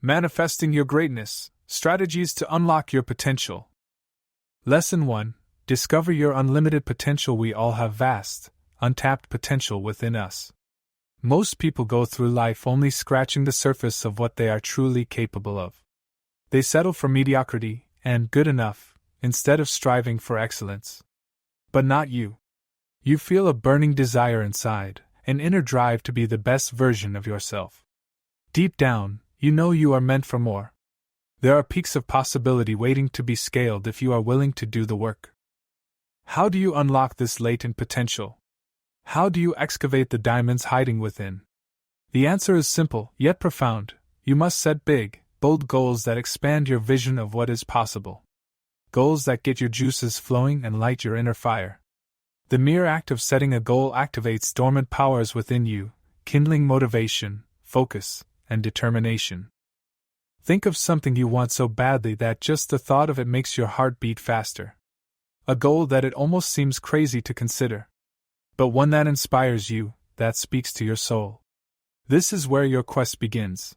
Manifesting your greatness, strategies to unlock your potential. Lesson 1. Discover your unlimited potential. We all have vast, untapped potential within us. Most people go through life only scratching the surface of what they are truly capable of. They settle for mediocrity and good enough, instead of striving for excellence. But not you. You feel a burning desire inside, an inner drive to be the best version of yourself. Deep down, you know you are meant for more. There are peaks of possibility waiting to be scaled if you are willing to do the work. How do you unlock this latent potential? How do you excavate the diamonds hiding within? The answer is simple, yet profound. You must set big, bold goals that expand your vision of what is possible. Goals that get your juices flowing and light your inner fire. The mere act of setting a goal activates dormant powers within you, kindling motivation, focus, and determination. Think of something you want so badly that just the thought of it makes your heart beat faster. A goal that it almost seems crazy to consider. But one that inspires you, that speaks to your soul. This is where your quest begins.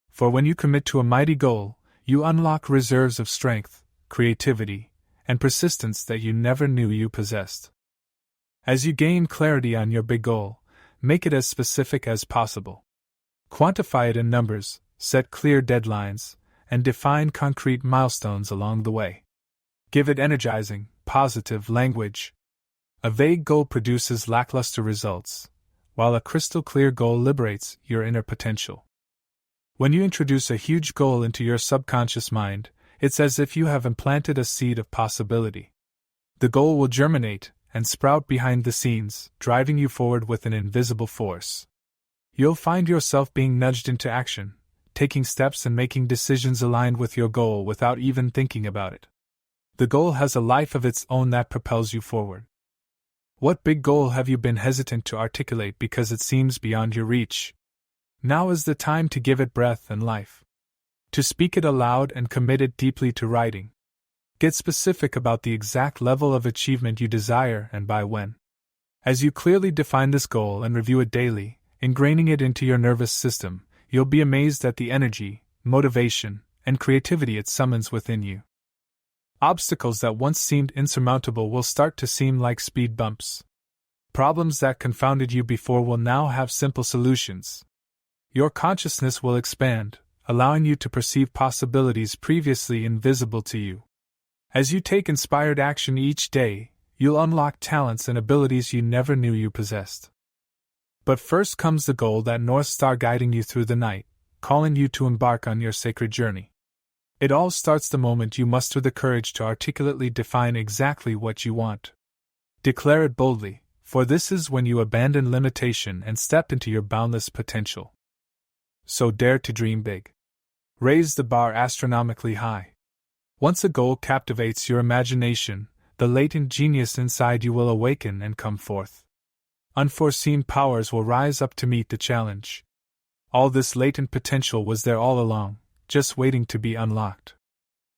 For when you commit to a mighty goal, you unlock reserves of strength, creativity, and persistence that you never knew you possessed. As you gain clarity on your big goal, make it as specific as possible. Quantify it in numbers, set clear deadlines, and define concrete milestones along the way. Give it energizing, positive language. A vague goal produces lackluster results, while a crystal clear goal liberates your inner potential. When you introduce a huge goal into your subconscious mind, it's as if you have implanted a seed of possibility. The goal will germinate and sprout behind the scenes, driving you forward with an invisible force. You'll find yourself being nudged into action, taking steps and making decisions aligned with your goal without even thinking about it. The goal has a life of its own that propels you forward. What big goal have you been hesitant to articulate because it seems beyond your reach? Now is the time to give it breath and life. To speak it aloud and commit it deeply to writing. Get specific about the exact level of achievement you desire and by when. As you clearly define this goal and review it daily, ingraining it into your nervous system, you'll be amazed at the energy, motivation, and creativity it summons within you. Obstacles that once seemed insurmountable will start to seem like speed bumps. Problems that confounded you before will now have simple solutions. Your consciousness will expand, allowing you to perceive possibilities previously invisible to you. As you take inspired action each day, you'll unlock talents and abilities you never knew you possessed. But first comes the goal, that North Star guiding you through the night, calling you to embark on your sacred journey. It all starts the moment you muster the courage to articulately define exactly what you want. Declare it boldly, for this is when you abandon limitation and step into your boundless potential. So dare to dream big. Raise the bar astronomically high. Once a goal captivates your imagination, the latent genius inside you will awaken and come forth. Unforeseen powers will rise up to meet the challenge. All this latent potential was there all along, just waiting to be unlocked.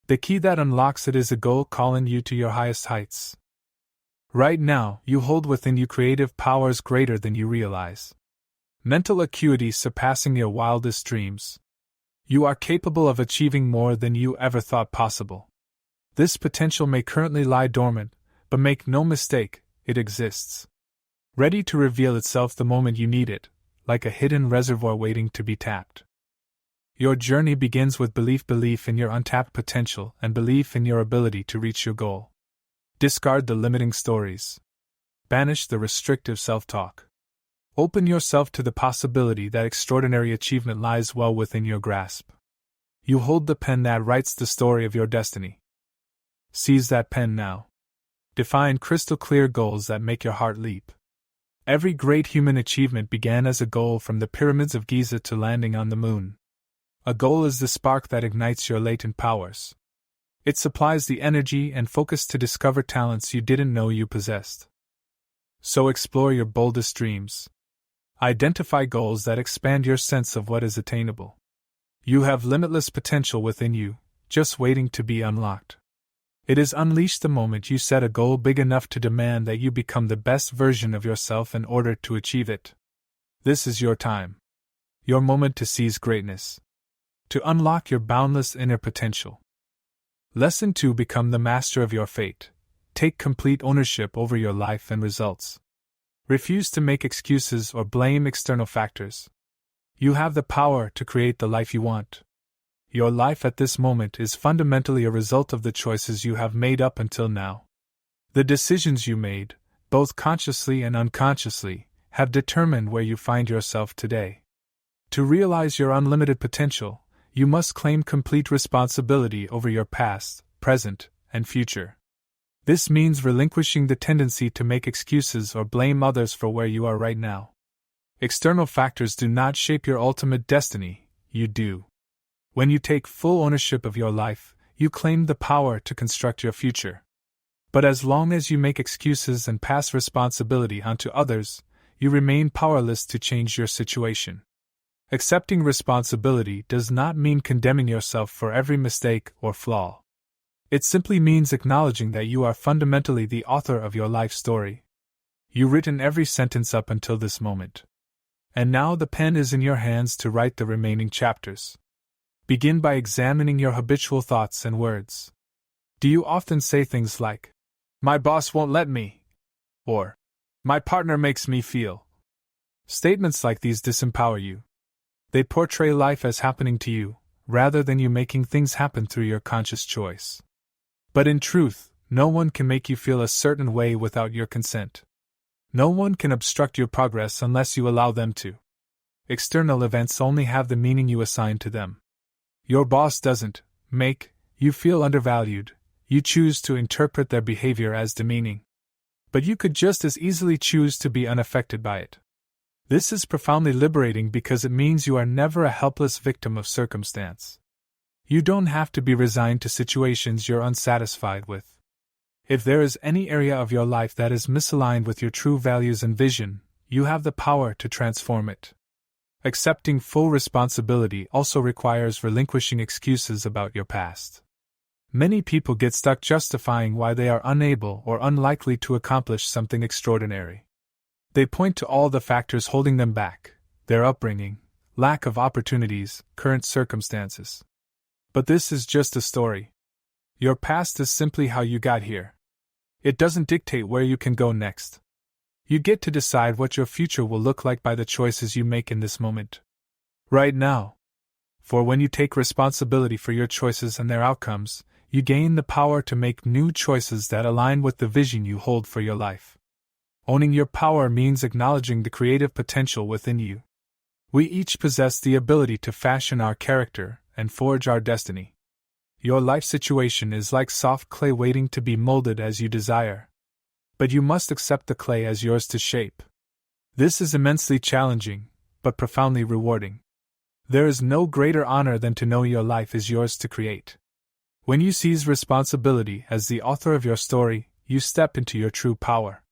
The key that unlocks it is a goal calling you to your highest heights. Right now, you hold within you creative powers greater than you realize. Mental acuity surpassing your wildest dreams. You are capable of achieving more than you ever thought possible. This potential may currently lie dormant, but make no mistake, it exists. Ready to reveal itself the moment you need it, like a hidden reservoir waiting to be tapped. Your journey begins with belief in your untapped potential and belief in your ability to reach your goal. Discard the limiting stories. Banish the restrictive self-talk. Open yourself to the possibility that extraordinary achievement lies well within your grasp. You hold the pen that writes the story of your destiny. Seize that pen now. Define crystal clear goals that make your heart leap. Every great human achievement began as a goal, from the pyramids of Giza to landing on the moon. A goal is the spark that ignites your latent powers. It supplies the energy and focus to discover talents you didn't know you possessed. So explore your boldest dreams. Identify goals that expand your sense of what is attainable. You have limitless potential within you, just waiting to be unlocked. It is unleashed the moment you set a goal big enough to demand that you become the best version of yourself in order to achieve it. This is your time. Your moment to seize greatness. to unlock your boundless inner potential. Lesson 2: Become the master of your fate. Take complete ownership over your life and results. Refuse to make excuses or blame external factors. You have the power to create the life you want. Your life at this moment is fundamentally a result of the choices you have made up until now. The decisions you made, both consciously and unconsciously, have determined where you find yourself today. To realize your unlimited potential, you must claim complete responsibility over your past, present, and future. This means relinquishing the tendency to make excuses or blame others for where you are right now. External factors do not shape your ultimate destiny, you do. When you take full ownership of your life, you claim the power to construct your future. But as long as you make excuses and pass responsibility onto others, you remain powerless to change your situation. Accepting responsibility does not mean condemning yourself for every mistake or flaw. It simply means acknowledging that you are fundamentally the author of your life story. You've written every sentence up until this moment. And now the pen is in your hands to write the remaining chapters. Begin by examining your habitual thoughts and words. Do you often say things like, "My boss won't let me," or "My partner makes me feel"? Statements like these disempower you. They portray life as happening to you, rather than you making things happen through your conscious choice. But in truth, no one can make you feel a certain way without your consent. No one can obstruct your progress unless you allow them to. External events only have the meaning you assign to them. Your boss doesn't make you feel undervalued. You choose to interpret their behavior as demeaning. But you could just as easily choose to be unaffected by it. This is profoundly liberating because it means you are never a helpless victim of circumstance. You don't have to be resigned to situations you're unsatisfied with. If there is any area of your life that is misaligned with your true values and vision, you have the power to transform it. Accepting full responsibility also requires relinquishing excuses about your past. Many people get stuck justifying why they are unable or unlikely to accomplish something extraordinary. They point to all the factors holding them back: their upbringing, lack of opportunities, current circumstances. But this is just a story. Your past is simply how you got here. It doesn't dictate where you can go next. You get to decide what your future will look like by the choices you make in this moment. Right now. For when you take responsibility for your choices and their outcomes, you gain the power to make new choices that align with the vision you hold for your life. Owning your power means acknowledging the creative potential within you. We each possess the ability to fashion our character and forge our destiny. Your life situation is like soft clay waiting to be molded as you desire. But you must accept the clay as yours to shape. This is immensely challenging, but profoundly rewarding. There is no greater honor than to know your life is yours to create. When you seize responsibility as the author of your story, you step into your true power.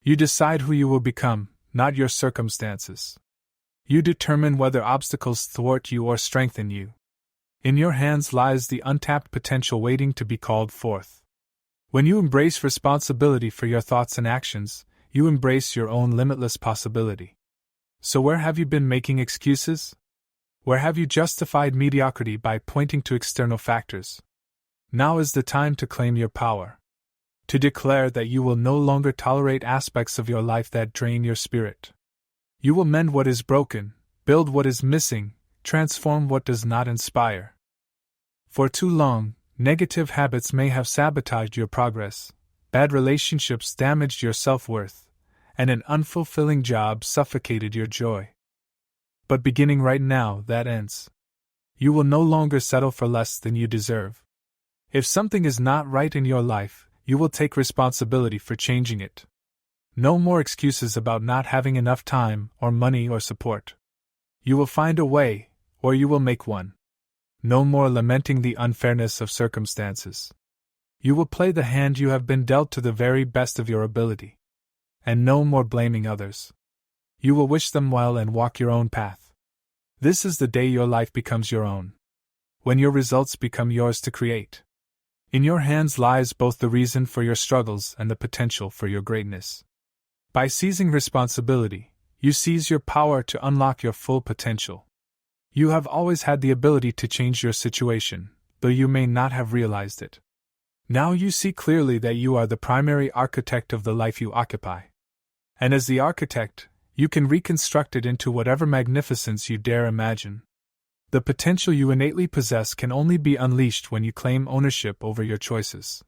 You decide who you will become, not your circumstances. You determine whether obstacles thwart you or strengthen you. In your hands lies the untapped potential waiting to be called forth. When you embrace responsibility for your thoughts and actions, you embrace your own limitless possibility. So where have you been making excuses? Where have you justified mediocrity by pointing to external factors? Now is the time to claim your power. To declare that you will no longer tolerate aspects of your life that drain your spirit. You will mend what is broken, build what is missing, transform what does not inspire. For too long, negative habits may have sabotaged your progress, bad relationships damaged your self-worth, and an unfulfilling job suffocated your joy. But beginning right now, that ends. You will no longer settle for less than you deserve. If something is not right in your life, you will take responsibility for changing it. No more excuses about not having enough time or money or support. You will find a way, or you will make one. No more lamenting the unfairness of circumstances. You will play the hand you have been dealt to the very best of your ability. And no more blaming others. You will wish them well and walk your own path. This is the day your life becomes your own. When your results become yours to create. In your hands lies both the reason for your struggles and the potential for your greatness. By seizing responsibility, you seize your power to unlock your full potential. You have always had the ability to change your situation, though you may not have realized it. Now you see clearly that you are the primary architect of the life you occupy. And as the architect, you can reconstruct it into whatever magnificence you dare imagine. The potential you innately possess can only be unleashed when you claim ownership over your choices.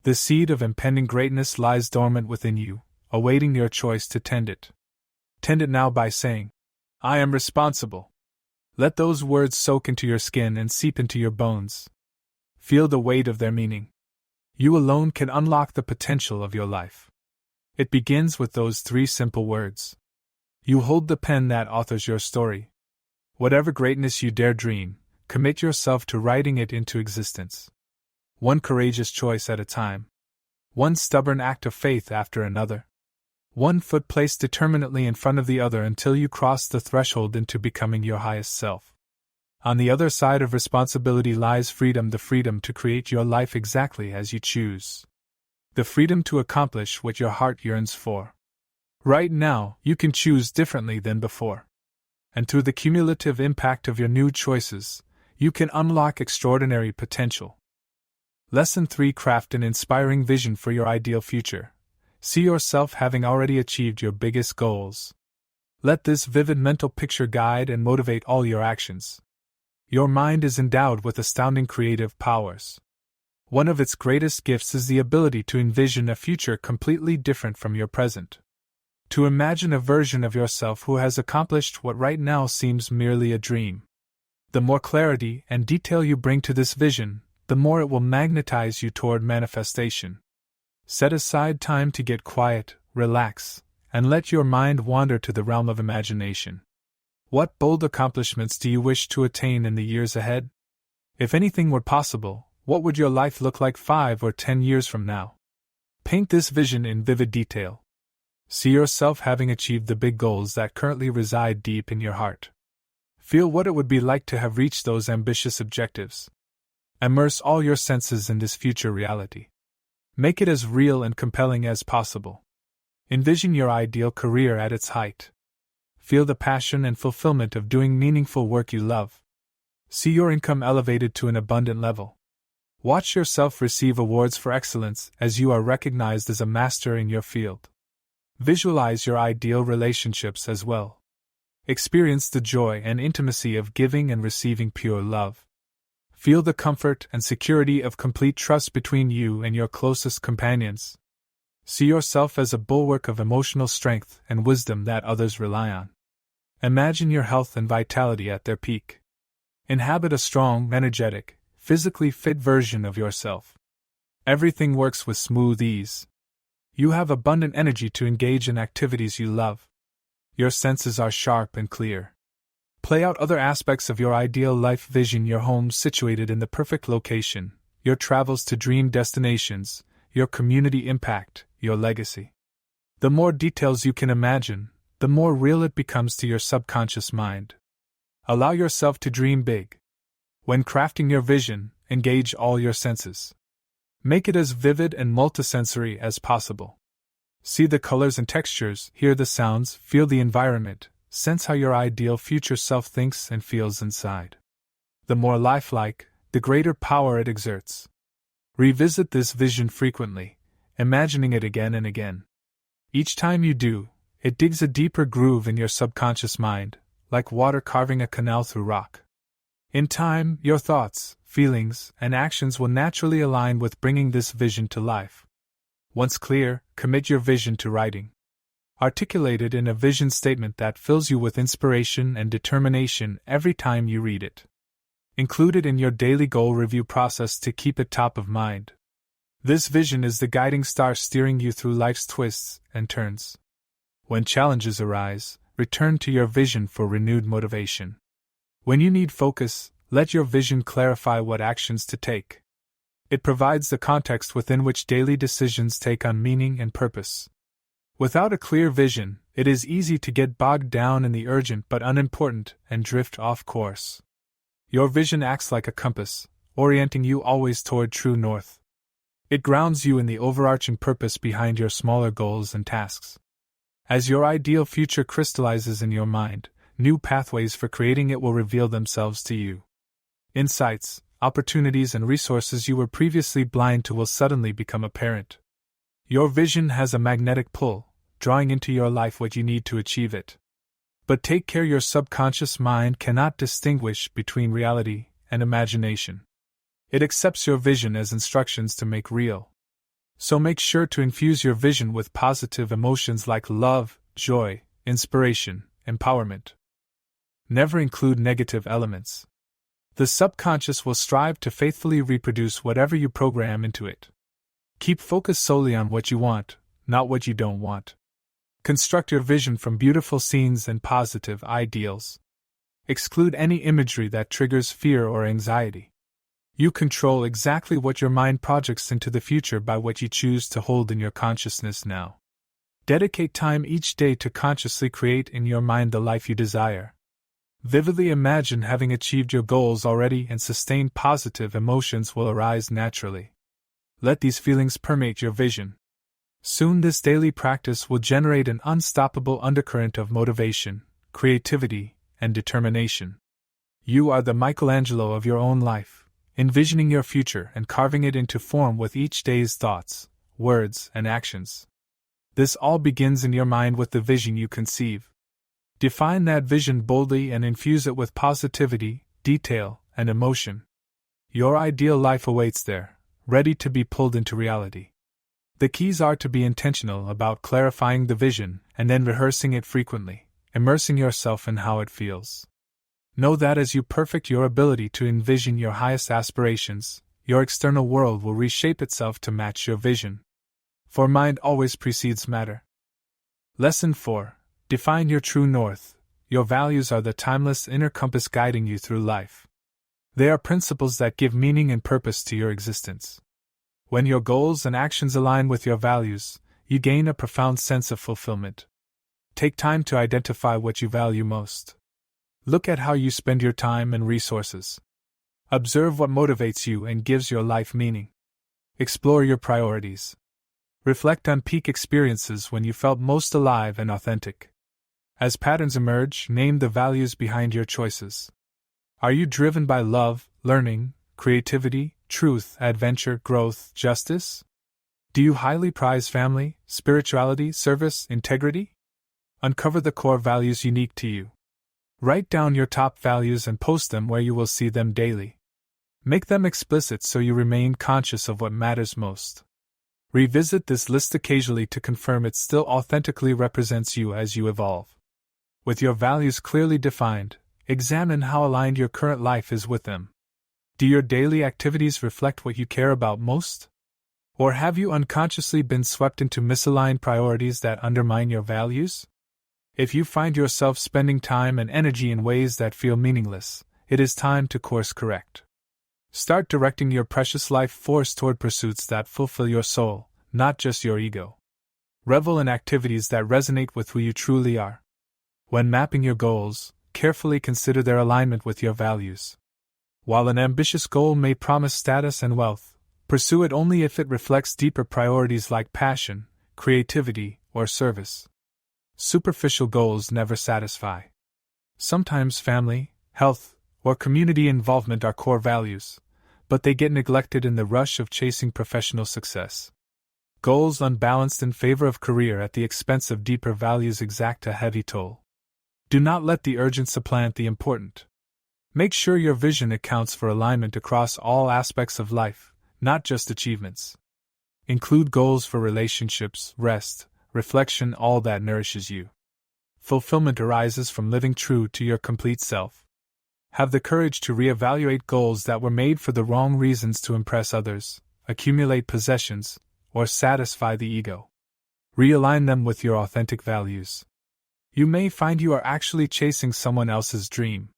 The seed of impending greatness lies dormant within you, awaiting your choice to tend it. Tend it now by saying, "I am responsible." Let those words soak into your skin and seep into your bones. Feel the weight of their meaning. You alone can unlock the potential of your life. It begins with those 3 simple words. You hold the pen that authors your story. Whatever greatness you dare dream, commit yourself to writing it into existence. One courageous choice at a time. One stubborn act of faith after another. One foot placed determinately in front of the other until you cross the threshold into becoming your highest self. On the other side of responsibility lies freedom, the freedom to create your life exactly as you choose. The freedom to accomplish what your heart yearns for. Right now, you can choose differently than before. And through the cumulative impact of your new choices, you can unlock extraordinary potential. Lesson 3: Craft an inspiring vision for your ideal future. See yourself having already achieved your biggest goals. Let this vivid mental picture guide and motivate all your actions. Your mind is endowed with astounding creative powers. One of its greatest gifts is the ability to envision a future completely different from your present. To imagine a version of yourself who has accomplished what right now seems merely a dream. The more clarity and detail you bring to this vision, the more it will magnetize you toward manifestation. Set aside time to get quiet, relax, and let your mind wander to the realm of imagination. What bold accomplishments do you wish to attain in the years ahead? If anything were possible, what would your life look like 5 or 10 years from now? Paint this vision in vivid detail. See yourself having achieved the big goals that currently reside deep in your heart. Feel what it would be like to have reached those ambitious objectives. Immerse all your senses in this future reality. Make it as real and compelling as possible. Envision your ideal career at its height. Feel the passion and fulfillment of doing meaningful work you love. See your income elevated to an abundant level. Watch yourself receive awards for excellence as you are recognized as a master in your field. Visualize your ideal relationships as well. Experience the joy and intimacy of giving and receiving pure love. Feel the comfort and security of complete trust between you and your closest companions. See yourself as a bulwark of emotional strength and wisdom that others rely on. Imagine your health and vitality at their peak. Inhabit a strong, energetic, physically fit version of yourself. Everything works with smooth ease. You have abundant energy to engage in activities you love. Your senses are sharp and clear. Play out other aspects of your ideal life vision: your home situated in the perfect location, your travels to dream destinations, your community impact, your legacy. The more details you can imagine, the more real it becomes to your subconscious mind. Allow yourself to dream big. When crafting your vision, engage all your senses. Make it as vivid and multisensory as possible. See the colors and textures, hear the sounds, feel the environment, sense how your ideal future self thinks and feels inside. The more lifelike, the greater power it exerts. Revisit this vision frequently, imagining it again and again. Each time you do, it digs a deeper groove in your subconscious mind, like water carving a canal through rock. In time, your thoughts, feelings, and actions will naturally align with bringing this vision to life. Once clear, commit your vision to writing. Articulate it in a vision statement that fills you with inspiration and determination every time you read it. Include it in your daily goal review process to keep it top of mind. This vision is the guiding star steering you through life's twists and turns. When challenges arise, return to your vision for renewed motivation. When you need focus, let your vision clarify what actions to take. It provides the context within which daily decisions take on meaning and purpose. Without a clear vision, it is easy to get bogged down in the urgent but unimportant and drift off course. Your vision acts like a compass, orienting you always toward true north. It grounds you in the overarching purpose behind your smaller goals and tasks. As your ideal future crystallizes in your mind, new pathways for creating it will reveal themselves to you. Insights, opportunities, and resources you were previously blind to will suddenly become apparent. Your vision has a magnetic pull, drawing into your life what you need to achieve it. But take care, your subconscious mind cannot distinguish between reality and imagination. It accepts your vision as instructions to make real. So make sure to infuse your vision with positive emotions like love, joy, inspiration, empowerment. Never include negative elements. The subconscious will strive to faithfully reproduce whatever you program into it. Keep focus solely on what you want, not what you don't want. Construct your vision from beautiful scenes and positive ideals. Exclude any imagery that triggers fear or anxiety. You control exactly what your mind projects into the future by what you choose to hold in your consciousness now. Dedicate time each day to consciously create in your mind the life you desire. Vividly imagine having achieved your goals already, and sustained positive emotions will arise naturally. Let these feelings permeate your vision. Soon this daily practice will generate an unstoppable undercurrent of motivation, creativity, and determination. You are the Michelangelo of your own life, envisioning your future and carving it into form with each day's thoughts, words, and actions. This all begins in your mind with the vision you conceive. Define that vision boldly and infuse it with positivity, detail, and emotion. Your ideal life awaits there, ready to be pulled into reality. The keys are to be intentional about clarifying the vision and then rehearsing it frequently, immersing yourself in how it feels. Know that as you perfect your ability to envision your highest aspirations, your external world will reshape itself to match your vision. For mind always precedes matter. Lesson 4. Define your true north. Your values are the timeless inner compass guiding you through life. They are principles that give meaning and purpose to your existence. When your goals and actions align with your values, you gain a profound sense of fulfillment. Take time to identify what you value most. Look at how you spend your time and resources. Observe what motivates you and gives your life meaning. Explore your priorities. Reflect on peak experiences when you felt most alive and authentic. As patterns emerge, name the values behind your choices. Are you driven by love, learning, creativity, truth, adventure, growth, justice? Do you highly prize family, spirituality, service, integrity? Uncover the core values unique to you. Write down your top values and post them where you will see them daily. Make them explicit so you remain conscious of what matters most. Revisit this list occasionally to confirm it still authentically represents you as you evolve. With your values clearly defined, examine how aligned your current life is with them. Do your daily activities reflect what you care about most? Or have you unconsciously been swept into misaligned priorities that undermine your values? If you find yourself spending time and energy in ways that feel meaningless, it is time to course correct. Start directing your precious life force toward pursuits that fulfill your soul, not just your ego. Revel in activities that resonate with who you truly are. When mapping your goals, carefully consider their alignment with your values. While an ambitious goal may promise status and wealth, pursue it only if it reflects deeper priorities like passion, creativity, or service. Superficial goals never satisfy. Sometimes family, health, or community involvement are core values, but they get neglected in the rush of chasing professional success. Goals unbalanced in favor of career at the expense of deeper values exact a heavy toll. Do not let the urgent supplant the important. Make sure your vision accounts for alignment across all aspects of life, not just achievements. Include goals for relationships, rest, reflection, all that nourishes you. Fulfillment arises from living true to your complete self. Have the courage to reevaluate goals that were made for the wrong reasons to impress others, accumulate possessions, or satisfy the ego. Realign them with your authentic values. You may find you are actually chasing someone else's dream.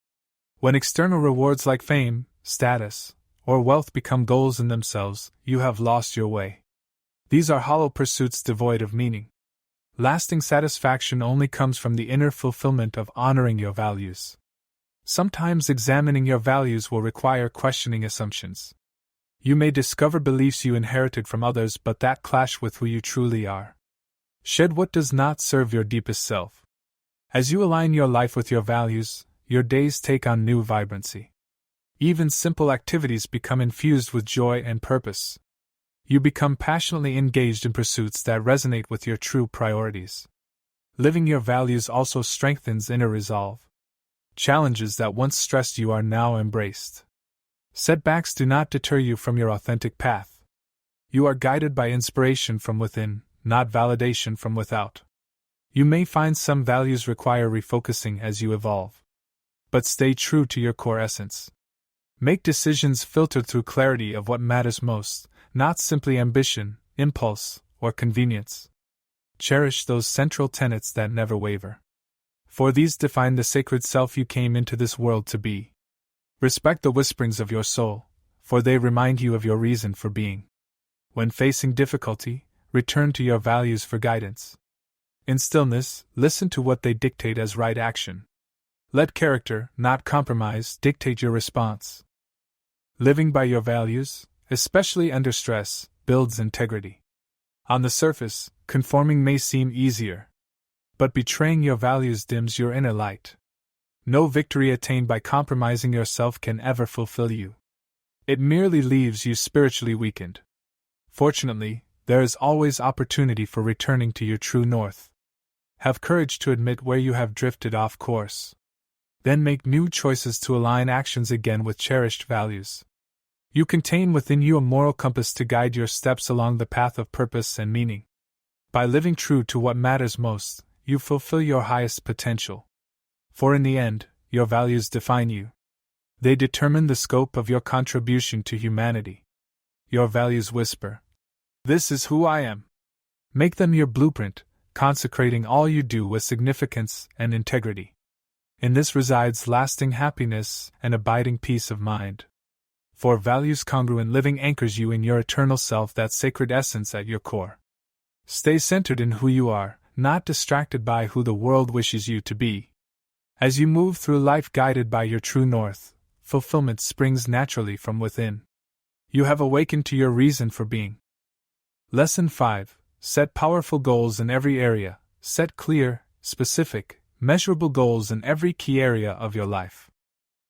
When external rewards like fame, status, or wealth become goals in themselves, you have lost your way. These are hollow pursuits devoid of meaning. Lasting satisfaction only comes from the inner fulfillment of honoring your values. Sometimes examining your values will require questioning assumptions. You may discover beliefs you inherited from others but that clash with who you truly are. Shed what does not serve your deepest self. As you align your life with your values, your days take on new vibrancy. Even simple activities become infused with joy and purpose. You become passionately engaged in pursuits that resonate with your true priorities. Living your values also strengthens inner resolve. Challenges that once stressed you are now embraced. Setbacks do not deter you from your authentic path. You are guided by inspiration from within, not validation from without. You may find some values require refocusing as you evolve. But stay true to your core essence. Make decisions filtered through clarity of what matters most, not simply ambition, impulse, or convenience. Cherish those central tenets that never waver. For these define the sacred self you came into this world to be. Respect the whisperings of your soul, for they remind you of your reason for being. When facing difficulty, return to your values for guidance. In stillness, listen to what they dictate as right action. Let character, not compromise, dictate your response. Living by your values, especially under stress, builds integrity. On the surface, conforming may seem easier. But betraying your values dims your inner light. No victory attained by compromising yourself can ever fulfill you. It merely leaves you spiritually weakened. Fortunately, there is always opportunity for returning to your true north. Have courage to admit where you have drifted off course. Then make new choices to align actions again with cherished values. You contain within you a moral compass to guide your steps along the path of purpose and meaning. By living true to what matters most, you fulfill your highest potential. For in the end, your values define you. They determine the scope of your contribution to humanity. Your values whisper, "This is who I am." Make them your blueprint, consecrating all you do with significance and integrity. In this resides lasting happiness and abiding peace of mind. For values congruent living anchors you in your eternal self, that sacred essence at your core. Stay centered in who you are, not distracted by who the world wishes you to be. As you move through life guided by your true north, fulfillment springs naturally from within. You have awakened to your reason for being. Lesson 5. Set powerful goals in every area. Set clear, specific, measurable goals in every key area of your life.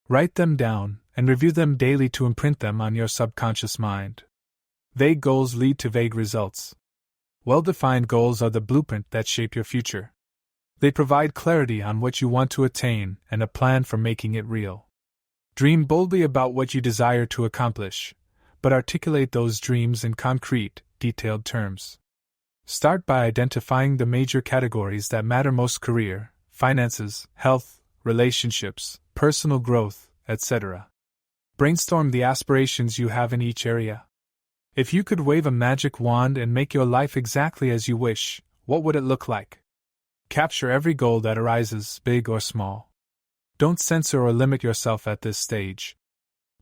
Write them down and review them daily to imprint them on your subconscious mind. Vague goals lead to vague results. Well-defined goals are the blueprint that shape your future. They provide clarity on what you want to attain and a plan for making it real. Dream boldly about what you desire to accomplish, but articulate those dreams in concrete, detailed terms. Start by identifying the major categories that matter most: career, finances, health, relationships, personal growth, etc. Brainstorm the aspirations you have in each area. If you could wave a magic wand and make your life exactly as you wish, what would it look like? Capture every goal that arises, big or small. Don't censor or limit yourself at this stage.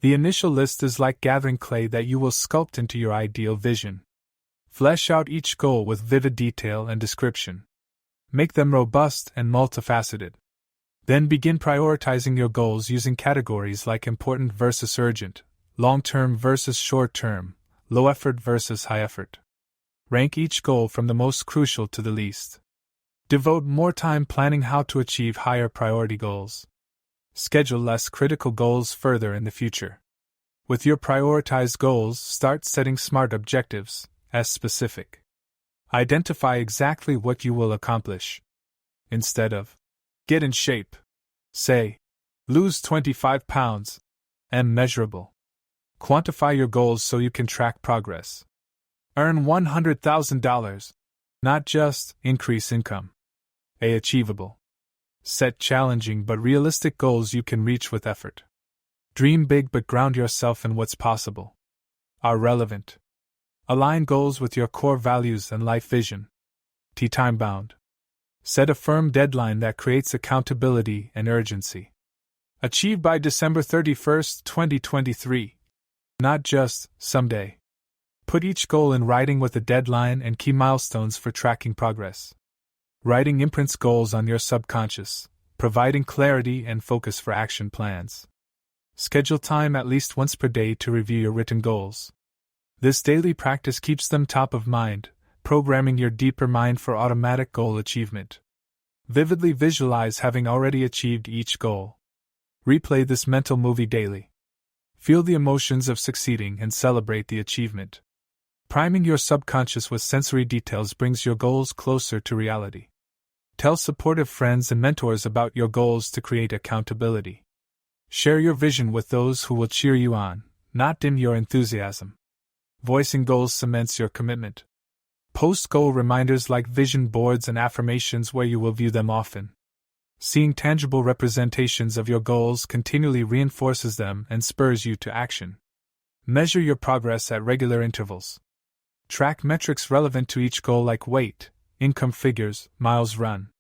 The initial list is like gathering clay that you will sculpt into your ideal vision. Flesh out each goal with vivid detail and description. Make them robust and multifaceted. Then begin prioritizing your goals using categories like important versus urgent, long-term versus short-term, low effort versus high effort. Rank each goal from the most crucial to the least. Devote more time planning how to achieve higher priority goals. Schedule less critical goals further in the future. With your prioritized goals, start setting smart objectives, as specific. Identify exactly what you will accomplish. Instead of, "Get in shape," say, "Lose 25 pounds," and measurable. Quantify your goals so you can track progress. Earn $100,000, not just increase income. Achievable. Set challenging but realistic goals you can reach with effort. Dream big but ground yourself in what's possible. Are relevant. Align goals with your core values and life vision. Time bound. Set a firm deadline that creates accountability and urgency. Achieve by December 31st, 2023. Not just someday. Put each goal in writing with a deadline and key milestones for tracking progress. Writing imprints goals on your subconscious, providing clarity and focus for action plans. Schedule time at least once per day to review your written goals. This daily practice keeps them top of mind, programming your deeper mind for automatic goal achievement. Vividly visualize having already achieved each goal. Replay this mental movie daily. Feel the emotions of succeeding and celebrate the achievement. Priming your subconscious with sensory details brings your goals closer to reality. Tell supportive friends and mentors about your goals to create accountability. Share your vision with those who will cheer you on, not dim your enthusiasm. Voicing goals cements your commitment. Post goal reminders like vision boards and affirmations where you will view them often. Seeing tangible representations of your goals continually reinforces them and spurs you to action. Measure your progress at regular intervals. Track metrics relevant to each goal like weight, income figures, miles run.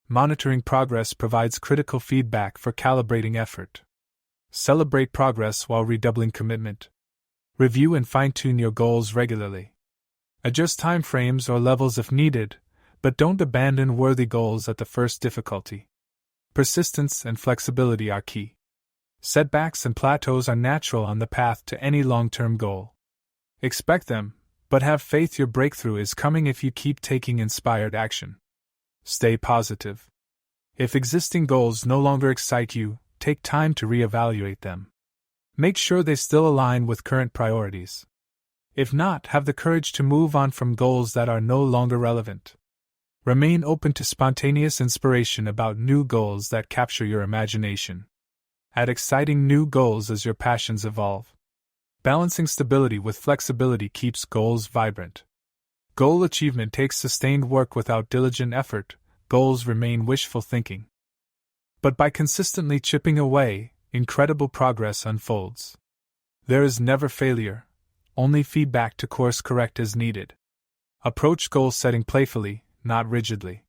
Monitoring progress provides critical feedback for calibrating effort. Celebrate progress while redoubling commitment. Review and fine-tune your goals regularly. Adjust time frames or levels if needed, but don't abandon worthy goals at the first difficulty. Persistence and flexibility are key. Setbacks and plateaus are natural on the path to any long-term goal. Expect them, but have faith your breakthrough is coming if you keep taking inspired action. Stay positive. If existing goals no longer excite you, take time to reevaluate them. Make sure they still align with current priorities. If not, have the courage to move on from goals that are no longer relevant. Remain open to spontaneous inspiration about new goals that capture your imagination. Add exciting new goals as your passions evolve. Balancing stability with flexibility keeps goals vibrant. Goal achievement takes sustained work without diligent effort. Goals remain wishful thinking. But by consistently chipping away, incredible progress unfolds. There is never failure, only feedback to course correct as needed. Approach goal setting playfully, not rigidly.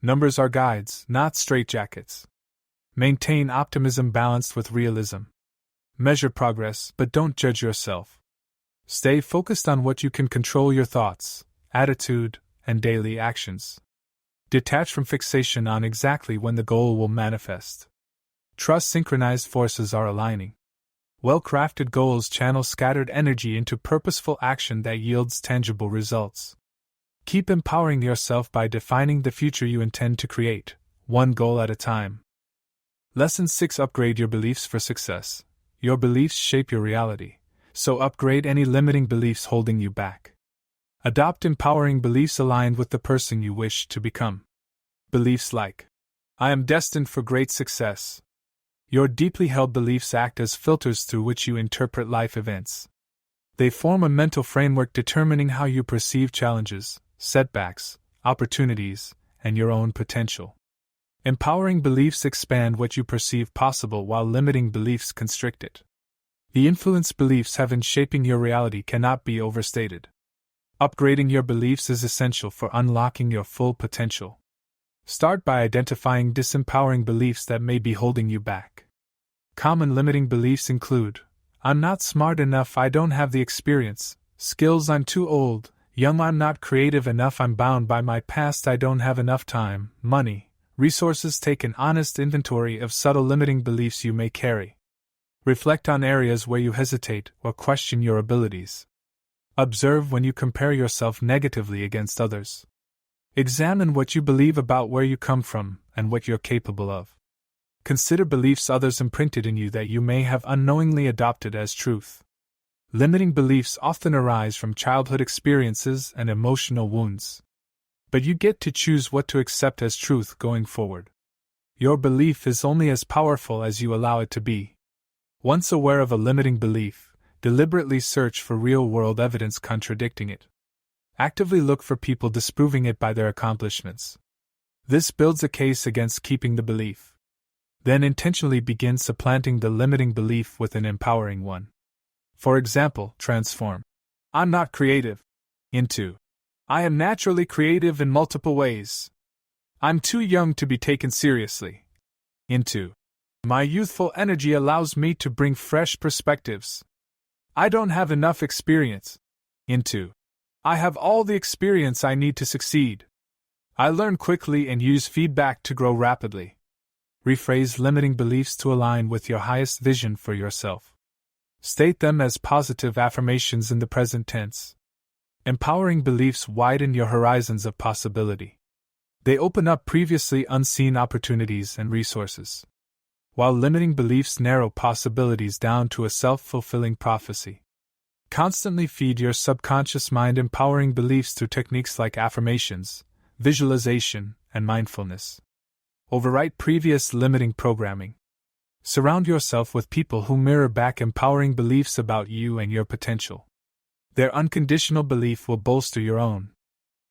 Numbers are guides, not straitjackets. Maintain optimism balanced with realism. Measure progress, but don't judge yourself. Stay focused on what you can control: your thoughts, attitude, and daily actions. Detach from fixation on exactly when the goal will manifest. Trust synchronized forces are aligning. Well-crafted goals channel scattered energy into purposeful action that yields tangible results. Keep empowering yourself by defining the future you intend to create, one goal at a time. Lesson 6: Upgrade your beliefs for success. Your beliefs shape your reality, so upgrade any limiting beliefs holding you back. Adopt empowering beliefs aligned with the person you wish to become. Beliefs like, I am destined for great success. Your deeply held beliefs act as filters through which you interpret life events. They form a mental framework determining how you perceive challenges, setbacks, opportunities, and your own potential. Empowering beliefs expand what you perceive possible while limiting beliefs constrict it. The influence beliefs have in shaping your reality cannot be overstated. Upgrading your beliefs is essential for unlocking your full potential. Start by identifying disempowering beliefs that may be holding you back. Common limiting beliefs include, I'm not smart enough, I don't have the experience, skills, I'm too old, young, I'm not creative enough, I'm bound by my past, I don't have enough time, money, resources. Take an honest inventory of subtle limiting beliefs you may carry. Reflect on areas where you hesitate or question your abilities. Observe when you compare yourself negatively against others. Examine what you believe about where you come from and what you're capable of. Consider beliefs others imprinted in you that you may have unknowingly adopted as truth. Limiting beliefs often arise from childhood experiences and emotional wounds. But you get to choose what to accept as truth going forward. Your belief is only as powerful as you allow it to be. Once aware of a limiting belief, deliberately search for real-world evidence contradicting it. Actively look for people disproving it by their accomplishments. This builds a case against keeping the belief. Then intentionally begin supplanting the limiting belief with an empowering one. For example, transform I'm not creative into I am naturally creative in multiple ways. I'm too young to be taken seriously into my youthful energy allows me to bring fresh perspectives. I don't have enough experience into I have all the experience I need to succeed. I learn quickly and use feedback to grow rapidly. Rephrase limiting beliefs to align with your highest vision for yourself. State them as positive affirmations in the present tense. Empowering beliefs widen your horizons of possibility. They open up previously unseen opportunities and resources, while limiting beliefs narrow possibilities down to a self-fulfilling prophecy. Constantly feed your subconscious mind empowering beliefs through techniques like affirmations, visualization, and mindfulness. Overwrite previous limiting programming. Surround yourself with people who mirror back empowering beliefs about you and your potential. Their unconditional belief will bolster your own.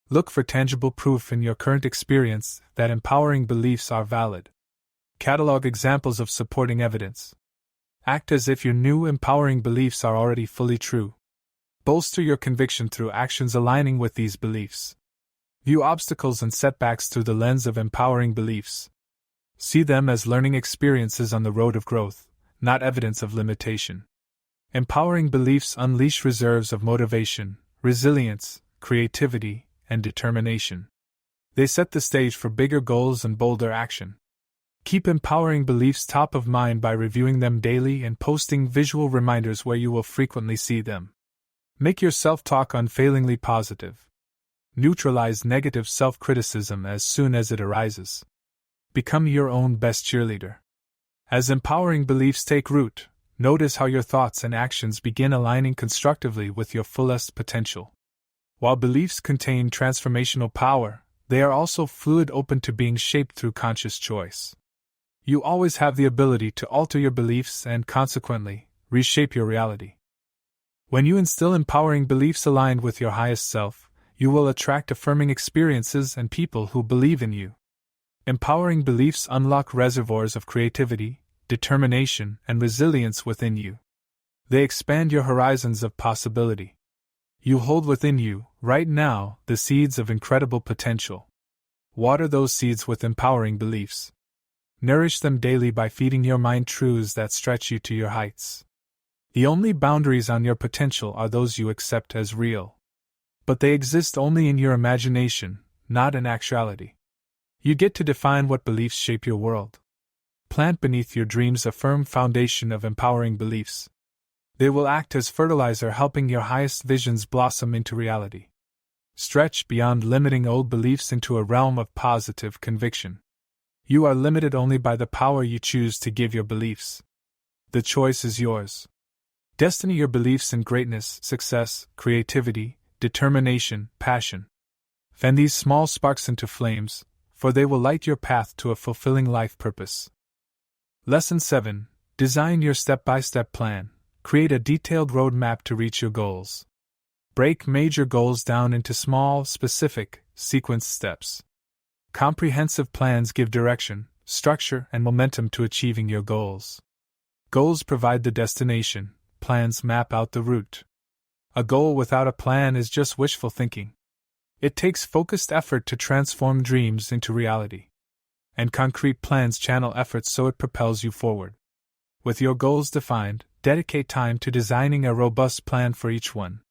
Look for tangible proof in your current experience that empowering beliefs are valid. Catalog examples of supporting evidence. Act as if your new empowering beliefs are already fully true. Bolster your conviction through actions aligning with these beliefs. View obstacles and setbacks through the lens of empowering beliefs. See them as learning experiences on the road of growth, not evidence of limitation. Empowering beliefs unleash reserves of motivation, resilience, creativity, and determination. They set the stage for bigger goals and bolder action. Keep empowering beliefs top of mind by reviewing them daily and posting visual reminders where you will frequently see them. Make your self-talk unfailingly positive. Neutralize negative self-criticism as soon as it arises. Become your own best cheerleader. As empowering beliefs take root, notice how your thoughts and actions begin aligning constructively with your fullest potential. While beliefs contain transformational power, they are also fluid, open to being shaped through conscious choice. You always have the ability to alter your beliefs and, consequently, reshape your reality. When you instill empowering beliefs aligned with your highest self, you will attract affirming experiences and people who believe in you. Empowering beliefs unlock reservoirs of creativity, determination, and resilience within you. They expand your horizons of possibility. You hold within you, right now, the seeds of incredible potential. Water those seeds with empowering beliefs. Nourish them daily by feeding your mind truths that stretch you to your heights. The only boundaries on your potential are those you accept as real. But they exist only in your imagination, not in actuality. You get to define what beliefs shape your world. Plant beneath your dreams a firm foundation of empowering beliefs. They will act as fertilizer, helping your highest visions blossom into reality. Stretch beyond limiting old beliefs into a realm of positive conviction. You are limited only by the power you choose to give your beliefs. The choice is yours. Destiny your beliefs in greatness, success, creativity, determination, passion. Fan these small sparks into flames, for they will light your path to a fulfilling life purpose. Lesson 7. Design your step-by-step plan. Create a detailed roadmap to reach your goals. Break major goals down into small, specific, sequenced steps. Comprehensive plans give direction, structure, and momentum to achieving your goals. Goals provide the destination, plans map out the route. A goal without a plan is just wishful thinking. It takes focused effort to transform dreams into reality. And concrete plans channel efforts so it propels you forward. With your goals defined, dedicate time to designing a robust plan for each one.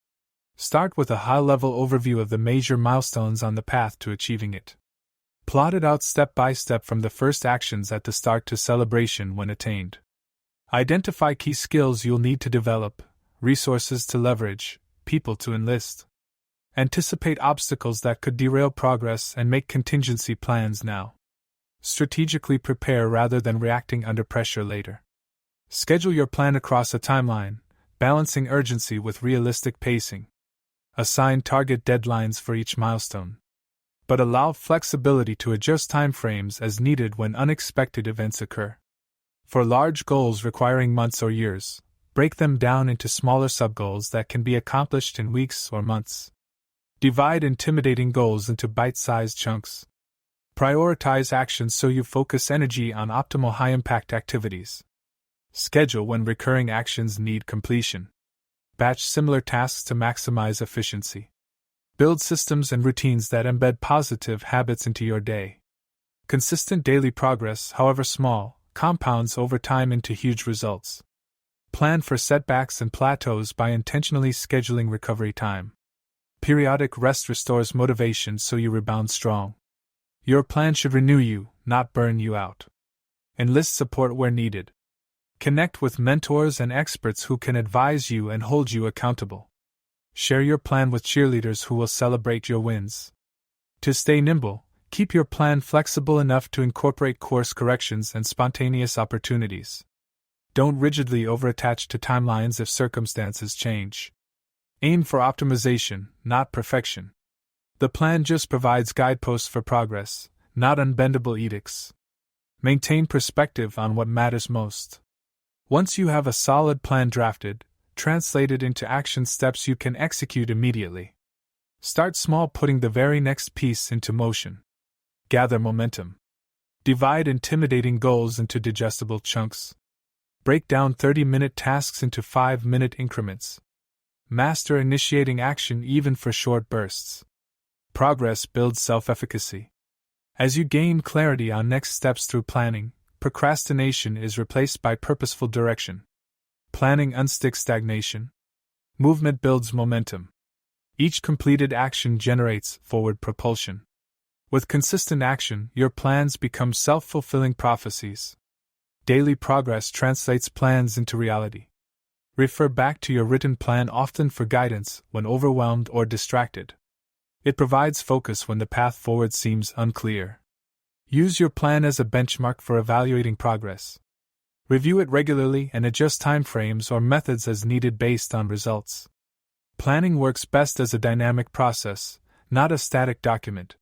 Start with a high-level overview of the major milestones on the path to achieving it. Plot it out step by step from the first actions at the start to celebration when attained. Identify key skills you'll need to develop, resources to leverage, people to enlist. Anticipate obstacles that could derail progress and make contingency plans now. Strategically prepare rather than reacting under pressure later. Schedule your plan across a timeline, balancing urgency with realistic pacing. Assign target deadlines for each milestone. But allow flexibility to adjust timeframes as needed when unexpected events occur. For large goals requiring months or years, break them down into smaller subgoals that can be accomplished in weeks or months. Divide intimidating goals into bite-sized chunks. Prioritize actions so you focus energy on optimal high-impact activities. Schedule when recurring actions need completion. Batch similar tasks to maximize efficiency. Build systems and routines that embed positive habits into your day. Consistent daily progress, however small, compounds over time into huge results. Plan for setbacks and plateaus by intentionally scheduling recovery time. Periodic rest restores motivation so you rebound strong. Your plan should renew you, not burn you out. Enlist support where needed. Connect with mentors and experts who can advise you and hold you accountable. Share your plan with cheerleaders who will celebrate your wins. To stay nimble, Keep your plan flexible enough to incorporate course corrections and spontaneous opportunities. Don't rigidly overattach to timelines if circumstances change. Aim for optimization, not perfection. The plan just provides guideposts for progress, not unbendable edicts. Maintain perspective on what matters most. Once you have a solid plan drafted, translate it into action steps you can execute immediately. Start small, putting the very next piece into motion. Gather momentum. Divide intimidating goals into digestible chunks. Break down 30-minute tasks into 5-minute increments. Master initiating action even for short bursts. Progress builds self-efficacy. As you gain clarity on next steps through planning, procrastination is replaced by purposeful direction. Planning unsticks stagnation. Movement builds momentum. Each completed action generates forward propulsion. With consistent action, your plans become self-fulfilling prophecies. Daily progress translates plans into reality. Refer back to your written plan often for guidance when overwhelmed or distracted. It provides focus when the path forward seems unclear. Use your plan as a benchmark for evaluating progress. Review it regularly and adjust timeframes or methods as needed based on results. Planning works best as a dynamic process, not a static document.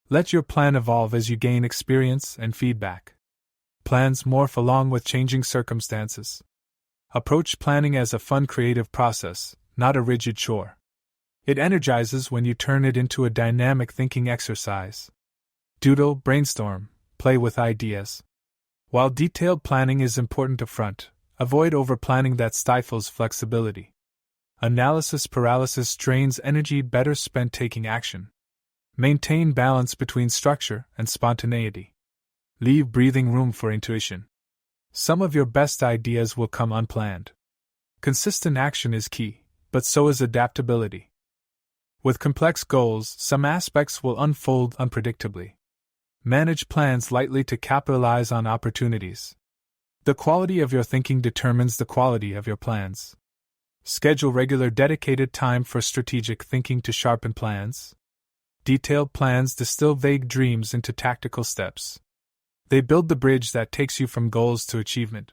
Let your plan evolve as you gain experience and feedback. Plans morph along with changing circumstances. Approach planning as a fun, creative process, not a rigid chore. It energizes when you turn it into a dynamic thinking exercise. Doodle, brainstorm, play with ideas. While detailed planning is important upfront, avoid over-planning that stifles flexibility. Analysis paralysis drains energy better spent taking action. Maintain balance between structure and spontaneity. Leave breathing room for intuition. Some of your best ideas will come unplanned. Consistent action is key, but so is adaptability. With complex goals, some aspects will unfold unpredictably. Manage plans lightly to capitalize on opportunities. The quality of your thinking determines the quality of your plans. Schedule regular dedicated time for strategic thinking to sharpen plans. Detailed plans distill vague dreams into tactical steps. They build the bridge that takes you from goals to achievement.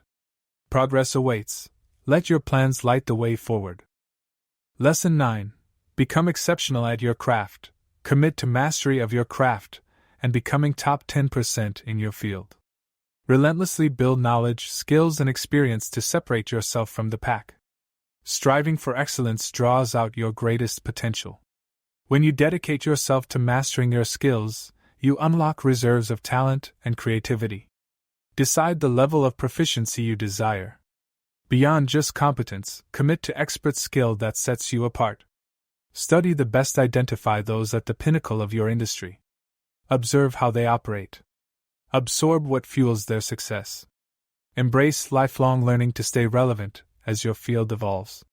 Progress awaits. Let your plans light the way forward. Lesson 9. Become exceptional at your craft. Commit to mastery of your craft and becoming top 10% in your field. Relentlessly build knowledge, skills, and experience to separate yourself from the pack. Striving for excellence draws out your greatest potential. When you dedicate yourself to mastering your skills, you unlock reserves of talent and creativity. Decide the level of proficiency you desire. Beyond just competence, commit to expert skill that sets you apart. Study the best, identify those at the pinnacle of your industry. Observe how they operate. Absorb what fuels their success. Embrace lifelong learning to stay relevant as your field evolves.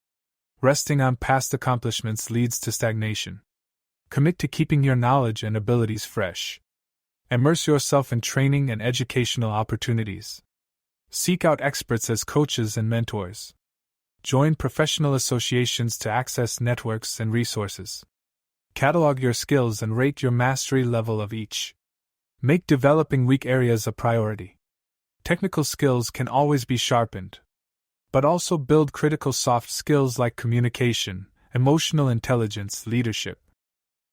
Resting on past accomplishments leads to stagnation. Commit to keeping your knowledge and abilities fresh. Immerse yourself in training and educational opportunities. Seek out experts as coaches and mentors. Join professional associations to access networks and resources. Catalog your skills and rate your mastery level of each. Make developing weak areas a priority. Technical skills can always be sharpened, but also build critical soft skills like communication, emotional intelligence, leadership.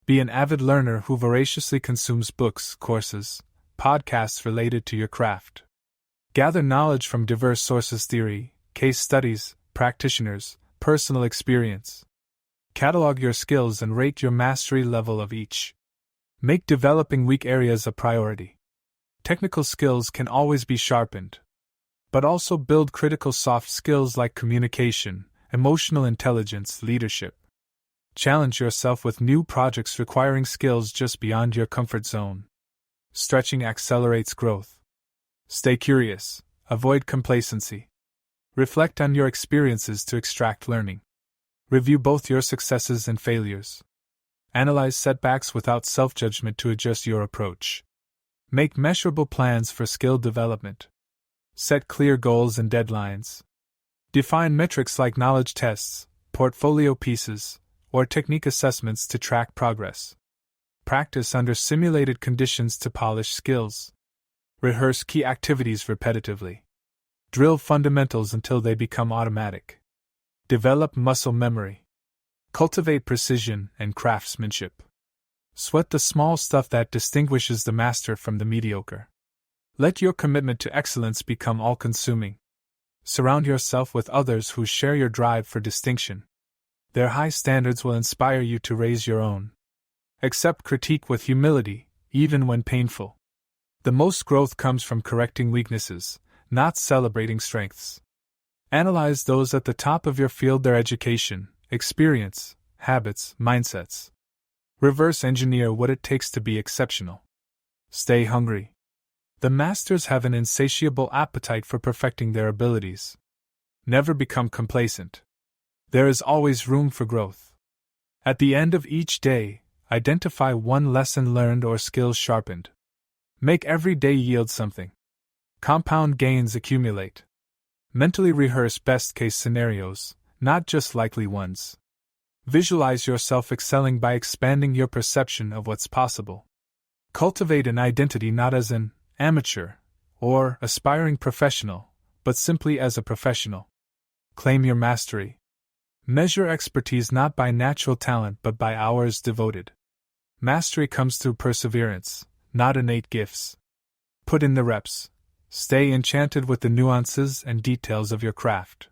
Be an avid learner who voraciously consumes books, courses, podcasts related to your craft. Gather knowledge from diverse sources: theory, case studies, practitioners, personal experience. Catalog your skills and rate your mastery level of each. Make developing weak areas a priority. Technical skills can always be sharpened, but also build critical soft skills like communication, emotional intelligence, leadership. Challenge yourself with new projects requiring skills just beyond your comfort zone. Stretching accelerates growth. Stay curious, avoid complacency. Reflect on your experiences to extract learning. Review both your successes and failures. Analyze setbacks without self-judgment to adjust your approach. Make measurable plans for skill development. Set clear goals and deadlines. Define metrics like knowledge tests, portfolio pieces, or technique assessments to track progress. practice under simulated conditions to polish skills. Rehearse key activities repetitively. Drill fundamentals until they become automatic. Develop muscle memory. Cultivate precision and craftsmanship. Sweat the small stuff that distinguishes the master from the mediocre. Let your commitment to excellence become all-consuming. Surround yourself with others who share your drive for distinction. Their high standards will inspire you to raise your own. Accept critique with humility, even when painful. The most growth comes from correcting weaknesses, not celebrating strengths. Analyze those at the top of your field, their education, experience, habits, mindsets. Reverse engineer what it takes to be exceptional. Stay hungry. The masters have an insatiable appetite for perfecting their abilities. Never become complacent. There is always room for growth. At the end of each day, identify one lesson learned or skill sharpened. Make every day yield something. Compound gains accumulate. Mentally rehearse best-case scenarios, not just likely ones. Visualize yourself excelling by expanding your perception of what's possible. Cultivate an identity not as an amateur or aspiring professional, but simply as a professional. Claim your mastery. Measure expertise not by natural talent but by hours devoted. Mastery comes through perseverance, not innate gifts. Put in the reps. Stay enchanted with the nuances and details of your craft.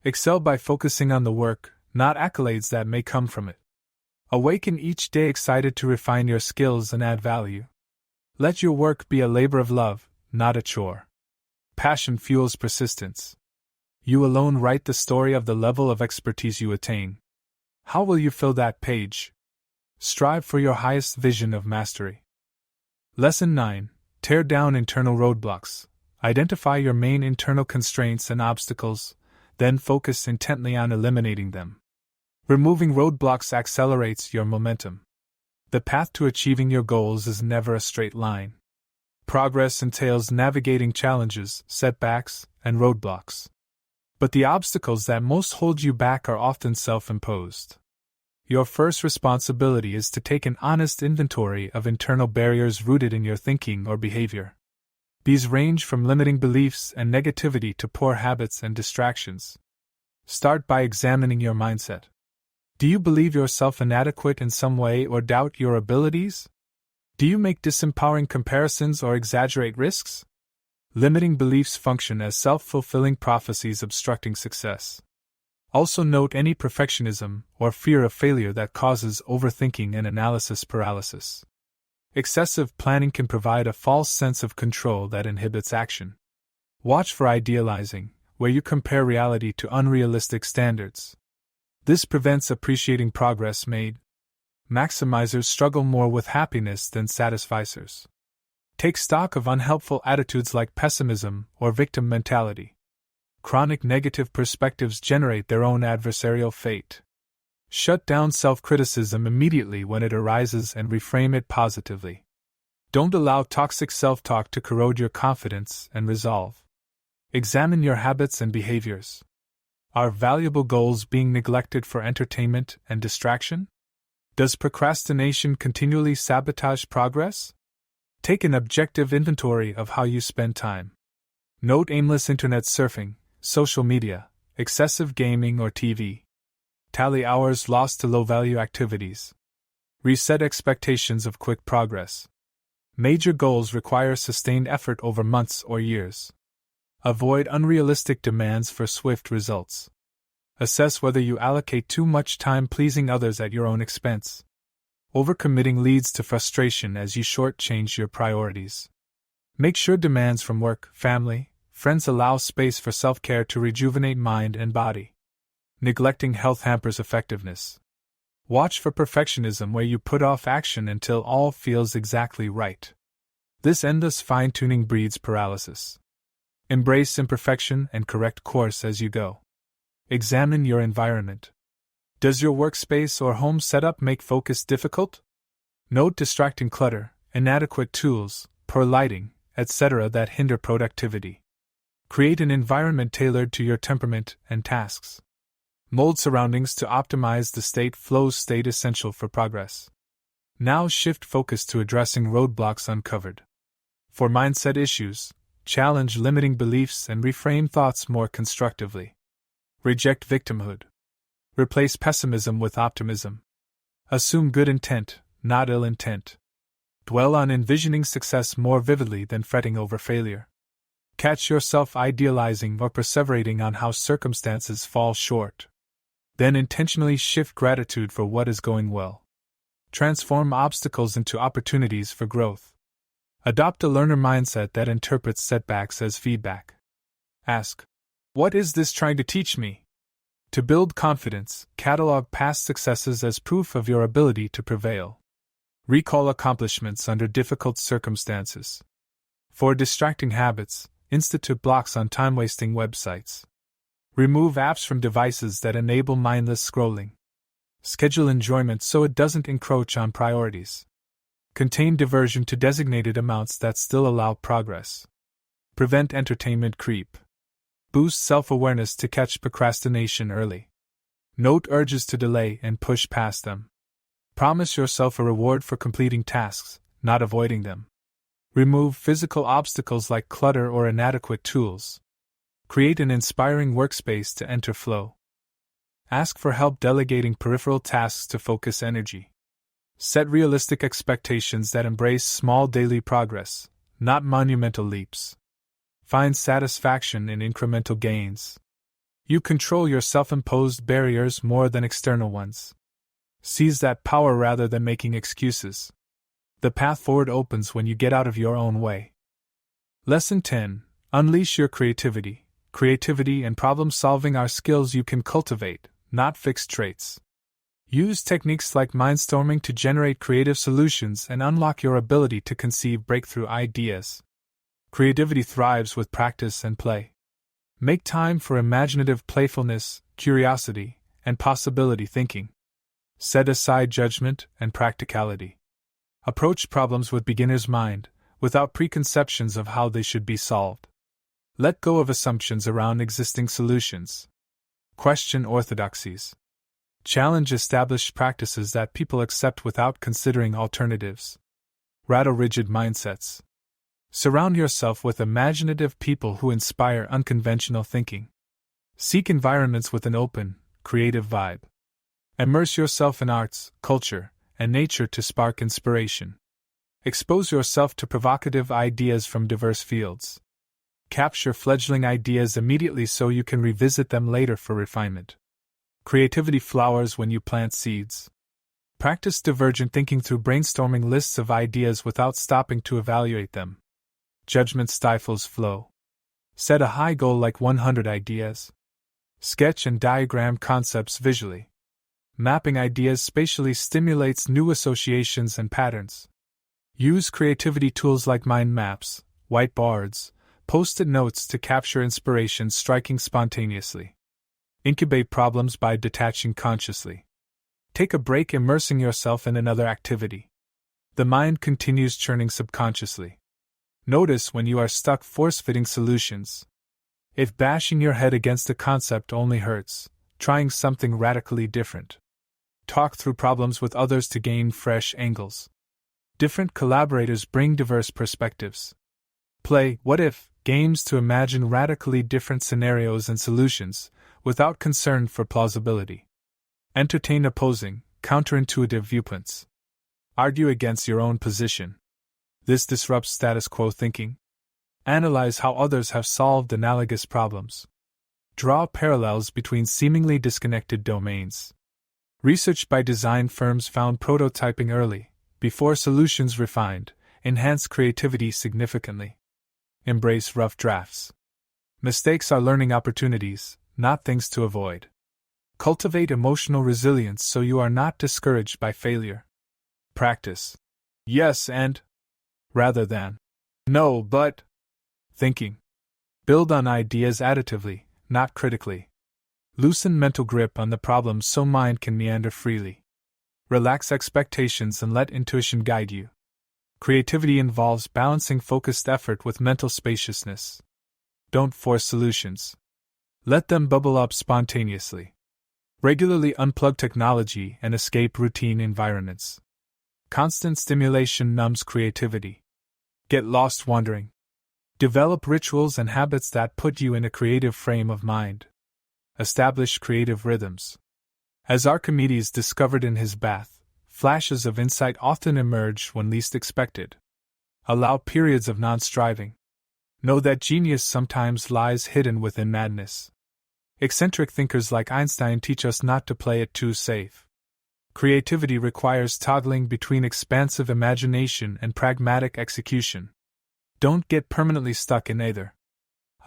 Excel by focusing on the work, not accolades that may come from it. Awaken each day excited to refine your skills and add value. Let your work be a labor of love, not a chore. Passion fuels persistence. You alone write the story of the level of expertise you attain. How will you fill that page? Strive for your highest vision of mastery. Lesson 9. Tear down internal roadblocks. Identify your main internal constraints and obstacles, then focus intently on eliminating them. Removing roadblocks accelerates your momentum. The path to achieving your goals is never a straight line. Progress entails navigating challenges, setbacks, and roadblocks. But the obstacles that most hold you back are often self-imposed. Your first responsibility is to take an honest inventory of internal barriers rooted in your thinking or behavior. These range from limiting beliefs and negativity to poor habits and distractions. Start by examining your mindset. Do you believe yourself inadequate in some way or doubt your abilities? Do you make disempowering comparisons or exaggerate risks? Limiting beliefs function as self-fulfilling prophecies obstructing success. Also note any perfectionism or fear of failure that causes overthinking and analysis paralysis. Excessive planning can provide a false sense of control that inhibits action. Watch for idealizing, where you compare reality to unrealistic standards. This prevents appreciating progress made. Maximizers struggle more with happiness than satisficers. Take stock of unhelpful attitudes like pessimism or victim mentality. Chronic negative perspectives generate their own adversarial fate. Shut down self-criticism immediately when it arises and reframe it positively. Don't allow toxic self-talk to corrode your confidence and resolve. Examine your habits and behaviors. Are valuable goals being neglected for entertainment and distraction? Does procrastination continually sabotage progress? Take an objective inventory of how you spend time. Note aimless internet surfing, social media, excessive gaming or TV. Tally hours lost to low-value activities. Reset expectations of quick progress. Major goals require sustained effort over months or years. Avoid unrealistic demands for swift results. Assess whether you allocate too much time pleasing others at your own expense. Overcommitting leads to frustration as you shortchange your priorities. Make sure demands from work, family, friends allow space for self-care to rejuvenate mind and body. Neglecting health hampers effectiveness. Watch for perfectionism where you put off action until all feels exactly right. This endless fine-tuning breeds paralysis. Embrace imperfection and correct course as you go. Examine your environment. Does your workspace or home setup make focus difficult? Note distracting clutter, inadequate tools, poor lighting, etc. that hinder productivity. Create an environment tailored to your temperament and tasks. Mold surroundings to optimize the state flow state essential for progress. Now shift focus to addressing roadblocks uncovered. For mindset issues, challenge limiting beliefs and reframe thoughts more constructively. Reject victimhood. Replace pessimism with optimism. Assume good intent, not ill intent. Dwell on envisioning success more vividly than fretting over failure. Catch yourself idealizing or perseverating on how circumstances fall short. Then intentionally shift gratitude for what is going well. Transform obstacles into opportunities for growth. Adopt a learner mindset that interprets setbacks as feedback. Ask, what is this trying to teach me? To build confidence, catalog past successes as proof of your ability to prevail. Recall accomplishments under difficult circumstances. For distracting habits, institute blocks on time-wasting websites. Remove apps from devices that enable mindless scrolling. Schedule enjoyment so it doesn't encroach on priorities. Contain diversion to designated amounts that still allow progress. Prevent entertainment creep. Boost self-awareness to catch procrastination early. Note urges to delay and push past them. Promise yourself a reward for completing tasks, not avoiding them. Remove physical obstacles like clutter or inadequate tools. Create an inspiring workspace to enter flow. Ask for help delegating peripheral tasks to focus energy. Set realistic expectations that embrace small daily progress, not monumental leaps. Find satisfaction in incremental gains. You control your self-imposed barriers more than external ones. Seize that power rather than making excuses. The path forward opens when you get out of your own way. Lesson 10. Unleash your creativity. Creativity and problem-solving are skills you can cultivate, not fixed traits. Use techniques like mindstorming to generate creative solutions and unlock your ability to conceive breakthrough ideas. Creativity thrives with practice and play. Make time for imaginative playfulness, curiosity, and possibility thinking. Set aside judgment and practicality. Approach problems with beginner's mind, without preconceptions of how they should be solved. Let go of assumptions around existing solutions. Question orthodoxies. Challenge established practices that people accept without considering alternatives. Rattle rigid mindsets. Surround yourself with imaginative people who inspire unconventional thinking. Seek environments with an open, creative vibe. Immerse yourself in arts, culture, and nature to spark inspiration. Expose yourself to provocative ideas from diverse fields. Capture fledgling ideas immediately so you can revisit them later for refinement. Creativity flowers when you plant seeds. Practice divergent thinking through brainstorming lists of ideas without stopping to evaluate them. Judgment stifles flow. Set a high goal like 100 ideas. Sketch and diagram concepts visually. Mapping ideas spatially stimulates new associations and patterns. Use creativity tools like mind maps, whiteboards, post-it notes to capture inspiration striking spontaneously. Incubate problems by detaching consciously. Take a break immersing yourself in another activity. The mind continues churning subconsciously. Notice when you are stuck force-fitting solutions. If bashing your head against a concept only hurts, trying something radically different. Talk through problems with others to gain fresh angles. Different collaborators bring diverse perspectives. Play what if games to imagine radically different scenarios and solutions, without concern for plausibility. Entertain opposing, counterintuitive viewpoints. Argue against your own position. This disrupts status quo thinking. Analyze how others have solved analogous problems. Draw parallels between seemingly disconnected domains. Research by design firms found prototyping early, before solutions refined, enhance creativity significantly. Embrace rough drafts. Mistakes are learning opportunities, not things to avoid. Cultivate emotional resilience so you are not discouraged by failure. Practice. Yes and rather than no but thinking. Build on ideas additively, not critically. Loosen mental grip on the problem so mind can meander freely. Relax expectations and let intuition guide you. Creativity involves balancing focused effort with mental spaciousness. Don't force solutions. Let them bubble up spontaneously. Regularly unplug technology and escape routine environments. Constant stimulation numbs creativity. Get lost wandering. Develop rituals and habits that put you in a creative frame of mind. Establish creative rhythms. As Archimedes discovered in his bath, flashes of insight often emerge when least expected. Allow periods of non-striving. Know that genius sometimes lies hidden within madness. Eccentric thinkers like Einstein teach us not to play it too safe. Creativity requires toggling between expansive imagination and pragmatic execution. Don't get permanently stuck in either.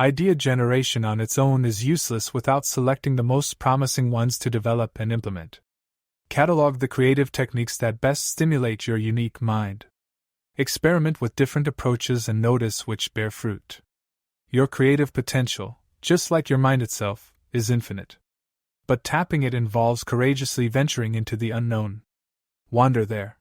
Idea generation on its own is useless without selecting the most promising ones to develop and implement. Catalog the creative techniques that best stimulate your unique mind. Experiment with different approaches and notice which bear fruit. Your creative potential, just like your mind itself, is infinite. But tapping it involves courageously venturing into the unknown. Wander there.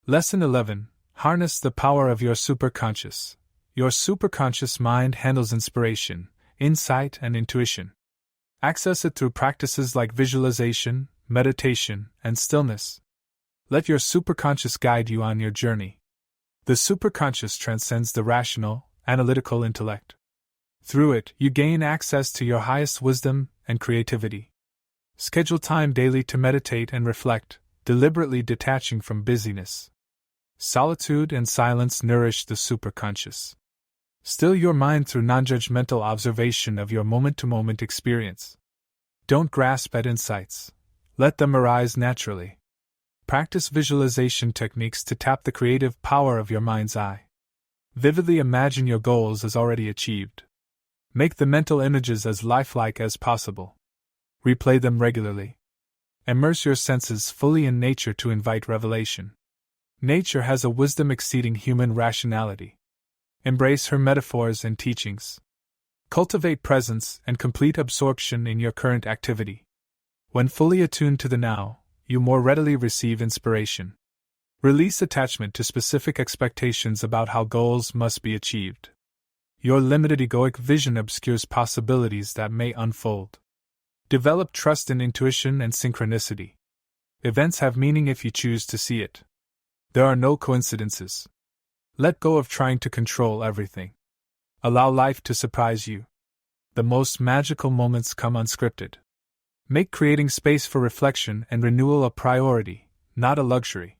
Lesson 11. Harness the power of your superconscious. Your superconscious mind handles inspiration, insight, and intuition. Access it through practices like visualization, meditation, and stillness. Let your superconscious guide you on your journey. The superconscious transcends the rational, analytical intellect. Through it, you gain access to your highest wisdom and creativity. Schedule time daily to meditate and reflect, deliberately detaching from busyness. Solitude and silence nourish the superconscious. Still your mind through non-judgmental observation of your moment-to-moment experience. Don't grasp at insights. Let them arise naturally. Practice visualization techniques to tap the creative power of your mind's eye. Vividly imagine your goals as already achieved. Make the mental images as lifelike as possible. Replay them regularly. Immerse your senses fully in nature to invite revelation. Nature has a wisdom exceeding human rationality. Embrace her metaphors and teachings. Cultivate presence and complete absorption in your current activity. When fully attuned to the now, you more readily receive inspiration. Release attachment to specific expectations about how goals must be achieved. Your limited egoic vision obscures possibilities that may unfold. Develop trust in intuition and synchronicity. Events have meaning if you choose to see it. There are no coincidences. Let go of trying to control everything. Allow life to surprise you. The most magical moments come unscripted. Make creating space for reflection and renewal a priority, not a luxury.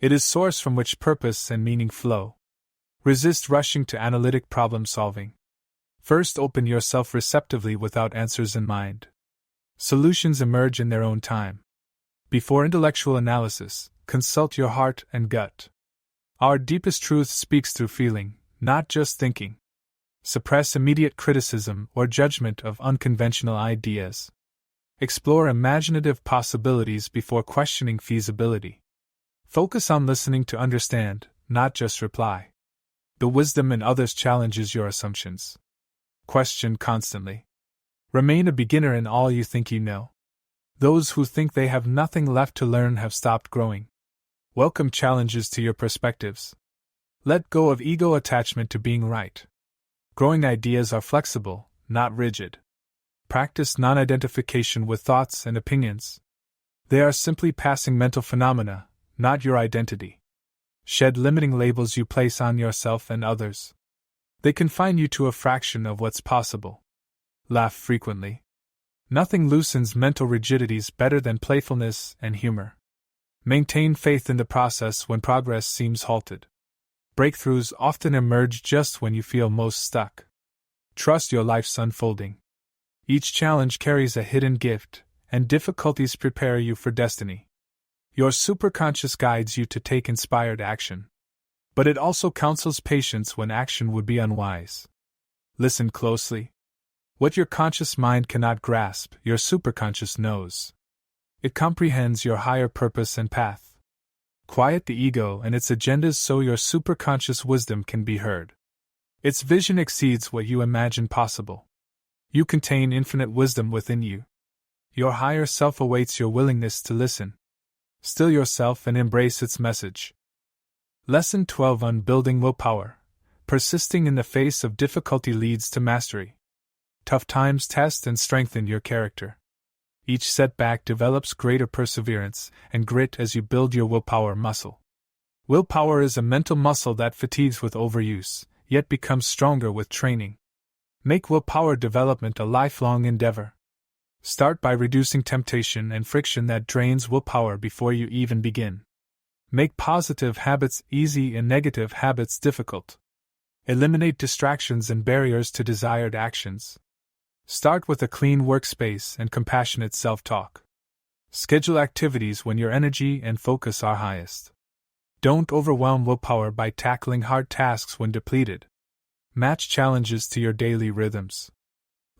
It is source from which purpose and meaning flow. Resist rushing to analytic problem solving. First, open yourself receptively without answers in mind. Solutions emerge in their own time. Before intellectual analysis, consult your heart and gut. Our deepest truth speaks through feeling, not just thinking. Suppress immediate criticism or judgment of unconventional ideas. Explore imaginative possibilities before questioning feasibility. Focus on listening to understand, not just reply. The wisdom in others challenges your assumptions. Question constantly. Remain a beginner in all you think you know. Those who think they have nothing left to learn have stopped growing. Welcome challenges to your perspectives. Let go of ego attachment to being right. Growing ideas are flexible, not rigid. Practice non-identification with thoughts and opinions. They are simply passing mental phenomena, not your identity. Shed limiting labels you place on yourself and others. They confine you to a fraction of what's possible. Laugh frequently. Nothing loosens mental rigidities better than playfulness and humor. Maintain faith in the process when progress seems halted. Breakthroughs often emerge just when you feel most stuck. Trust your life's unfolding. Each challenge carries a hidden gift, and difficulties prepare you for destiny. Your superconscious guides you to take inspired action. But it also counsels patience when action would be unwise. Listen closely. What your conscious mind cannot grasp, your superconscious knows. It comprehends your higher purpose and path. Quiet the ego and its agendas so your superconscious wisdom can be heard. Its vision exceeds what you imagine possible. You contain infinite wisdom within you. Your higher self awaits your willingness to listen. Still yourself and embrace its message. Lesson 12 on Building Willpower. Persisting in the face of difficulty leads to mastery. Tough times test and strengthen your character. Each setback develops greater perseverance and grit as you build your willpower muscle. Willpower is a mental muscle that fatigues with overuse, yet becomes stronger with training. Make willpower development a lifelong endeavor. Start by reducing temptation and friction that drains willpower before you even begin. Make positive habits easy and negative habits difficult. Eliminate distractions and barriers to desired actions. Start with a clean workspace and compassionate self-talk. Schedule activities when your energy and focus are highest. Don't overwhelm willpower by tackling hard tasks when depleted. Match challenges to your daily rhythms.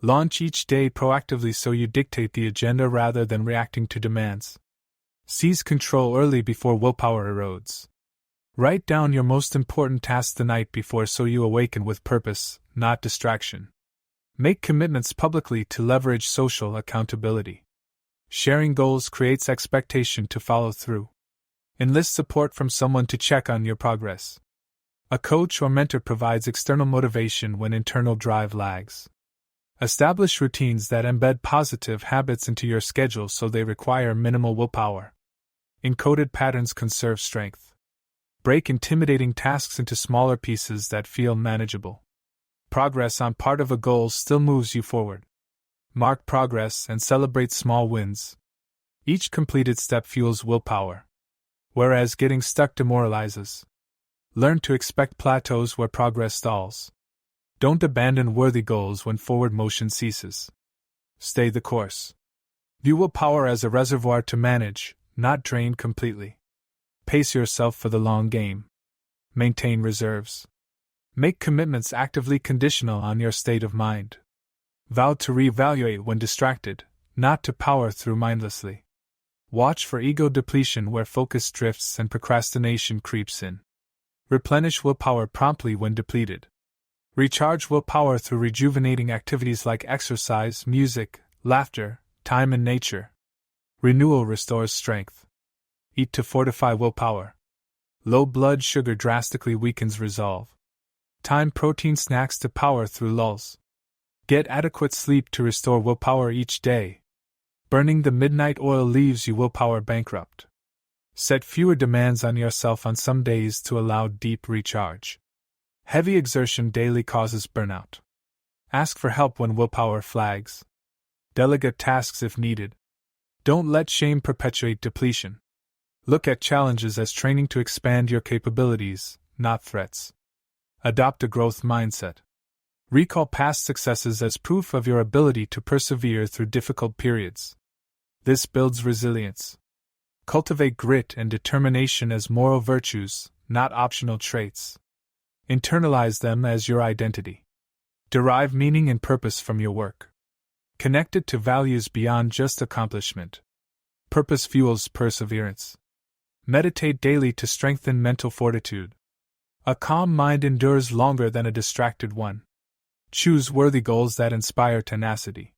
Launch each day proactively so you dictate the agenda rather than reacting to demands. Seize control early before willpower erodes. Write down your most important tasks the night before so you awaken with purpose, not distraction. Make commitments publicly to leverage social accountability. Sharing goals creates expectation to follow through. Enlist support from someone to check on your progress. A coach or mentor provides external motivation when internal drive lags. Establish routines that embed positive habits into your schedule so they require minimal willpower. Encoded patterns conserve strength. Break intimidating tasks into smaller pieces that feel manageable. Progress on part of a goal still moves you forward. Mark progress and celebrate small wins. Each completed step fuels willpower, whereas getting stuck demoralizes. Learn to expect plateaus where progress stalls. Don't abandon worthy goals when forward motion ceases. Stay the course. View willpower as a reservoir to manage, not drain completely. Pace yourself for the long game. Maintain reserves. Make commitments actively conditional on your state of mind. Vow to reevaluate when distracted, not to power through mindlessly. Watch for ego depletion where focus drifts and procrastination creeps in. Replenish willpower promptly when depleted. Recharge willpower through rejuvenating activities like exercise, music, laughter, time in nature. Renewal restores strength. Eat to fortify willpower. Low blood sugar drastically weakens resolve. Time protein snacks to power through lulls. Get adequate sleep to restore willpower each day. Burning the midnight oil leaves you willpower bankrupt. Set fewer demands on yourself on some days to allow deep recharge. Heavy exertion daily causes burnout. Ask for help when willpower flags. Delegate tasks if needed. Don't let shame perpetuate depletion. Look at challenges as training to expand your capabilities, not threats. Adopt a growth mindset. Recall past successes as proof of your ability to persevere through difficult periods. This builds resilience. Cultivate grit and determination as moral virtues, not optional traits. Internalize them as your identity. Derive meaning and purpose from your work. Connect it to values beyond just accomplishment. Purpose fuels perseverance. Meditate daily to strengthen mental fortitude. A calm mind endures longer than a distracted one. Choose worthy goals that inspire tenacity.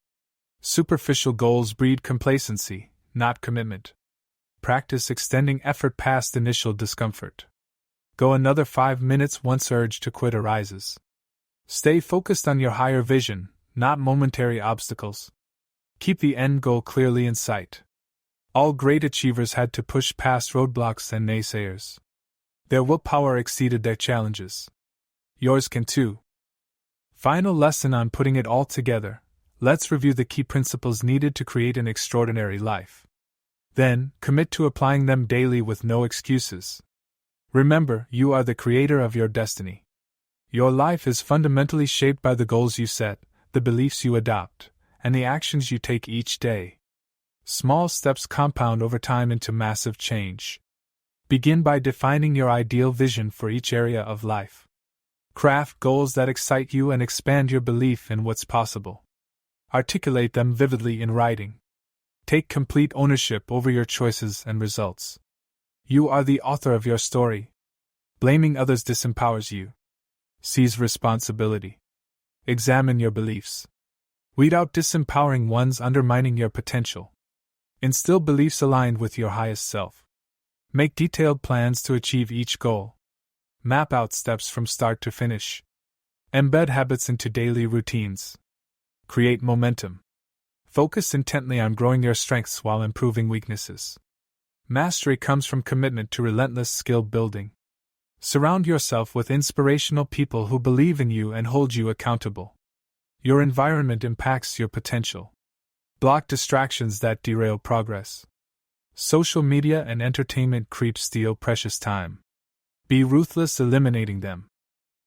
Superficial goals breed complacency, not commitment. Practice extending effort past initial discomfort. Go another 5 minutes once urge to quit arises. Stay focused on your higher vision, not momentary obstacles. Keep the end goal clearly in sight. All great achievers had to push past roadblocks and naysayers. Their willpower exceeded their challenges. Yours can too. Final lesson on putting it all together. Let's review the key principles needed to create an extraordinary life. Then, commit to applying them daily with no excuses. Remember, you are the creator of your destiny. Your life is fundamentally shaped by the goals you set, the beliefs you adopt, and the actions you take each day. Small steps compound over time into massive change. Begin by defining your ideal vision for each area of life. Craft goals that excite you and expand your belief in what's possible. Articulate them vividly in writing. Take complete ownership over your choices and results. You are the author of your story. Blaming others disempowers you. Seize responsibility. Examine your beliefs. Weed out disempowering ones undermining your potential. Instill beliefs aligned with your highest self. Make detailed plans to achieve each goal. Map out steps from start to finish. Embed habits into daily routines. Create momentum. Focus intently on growing your strengths while improving weaknesses. Mastery comes from commitment to relentless skill building. Surround yourself with inspirational people who believe in you and hold you accountable. Your environment impacts your potential. Block distractions that derail progress. Social media and entertainment creeps steal precious time. Be ruthless eliminating them.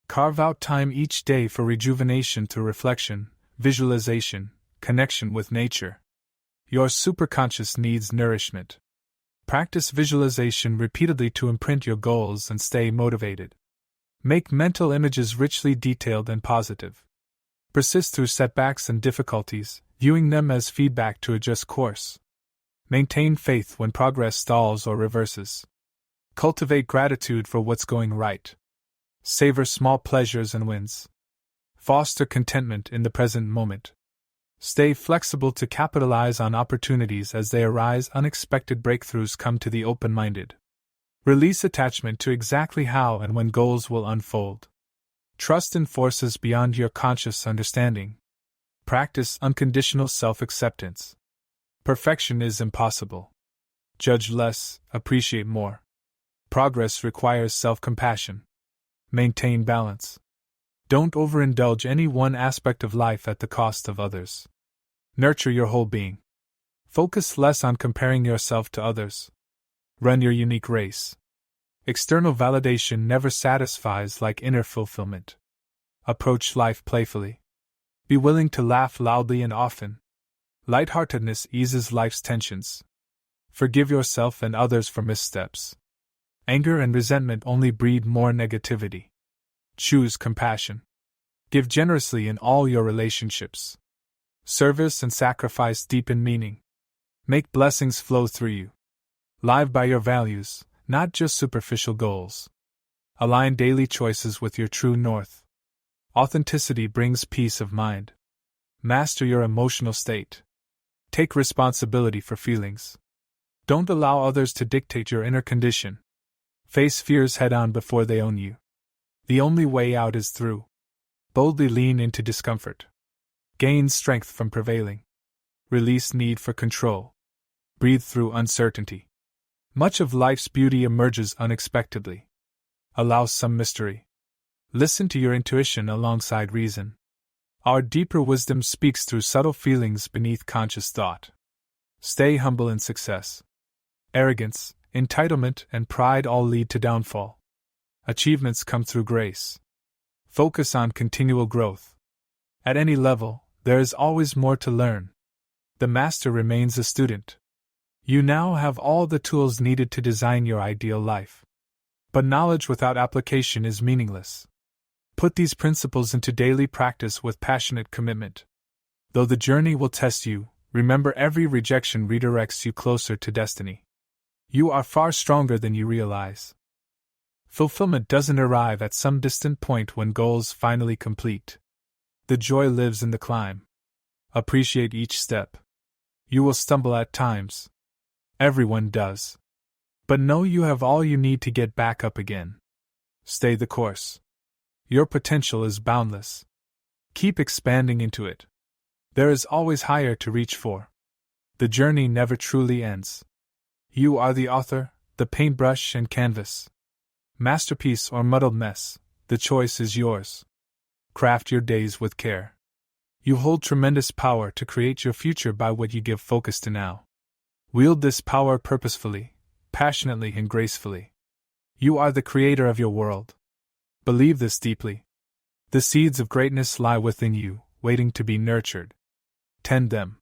Carve out time each day for rejuvenation through reflection, visualization, connection with nature. Your superconscious needs nourishment. Practice visualization repeatedly to imprint your goals and stay motivated. Make mental images richly detailed and positive. Persist through setbacks and difficulties, viewing them as feedback to adjust course. Maintain faith when progress stalls or reverses. Cultivate gratitude for what's going right. Savor small pleasures and wins. Foster contentment in the present moment. Stay flexible to capitalize on opportunities as they arise. Unexpected breakthroughs come to the open-minded. Release attachment to exactly how and when goals will unfold. Trust in forces beyond your conscious understanding. Practice unconditional self-acceptance. Perfection is impossible. Judge less, appreciate more. Progress requires self-compassion. Maintain balance. Don't overindulge any one aspect of life at the cost of others. Nurture your whole being. Focus less on comparing yourself to others. Run your unique race. External validation never satisfies like inner fulfillment. Approach life playfully. Be willing to laugh loudly and often. Lightheartedness eases life's tensions. Forgive yourself and others for missteps. Anger and resentment only breed more negativity. Choose compassion. Give generously in all your relationships. Service and sacrifice deepen meaning. Make blessings flow through you. Live by your values, not just superficial goals. Align daily choices with your true north. Authenticity brings peace of mind. Master your emotional state. Take responsibility for feelings. Don't allow others to dictate your inner condition. Face fears head-on before they own you. The only way out is through. Boldly lean into discomfort. Gain strength from prevailing. Release need for control. Breathe through uncertainty. Much of life's beauty emerges unexpectedly. Allow some mystery. Listen to your intuition alongside reason. Our deeper wisdom speaks through subtle feelings beneath conscious thought. Stay humble in success. Arrogance, entitlement, and pride all lead to downfall. Achievements come through grace. Focus on continual growth. At any level, there is always more to learn. The master remains a student. You now have all the tools needed to design your ideal life. But knowledge without application is meaningless. Put these principles into daily practice with passionate commitment. Though the journey will test you, remember every rejection redirects you closer to destiny. You are far stronger than you realize. Fulfillment doesn't arrive at some distant point when goals finally complete. The joy lives in the climb. Appreciate each step. You will stumble at times. Everyone does. But know you have all you need to get back up again. Stay the course. Your potential is boundless. Keep expanding into it. There is always higher to reach for. The journey never truly ends. You are the author, the paintbrush and canvas. Masterpiece or muddled mess, the choice is yours. Craft your days with care. You hold tremendous power to create your future by what you give focus to now. Wield this power purposefully, passionately, and gracefully. You are the creator of your world. Believe this deeply. The seeds of greatness lie within you, waiting to be nurtured. Tend them.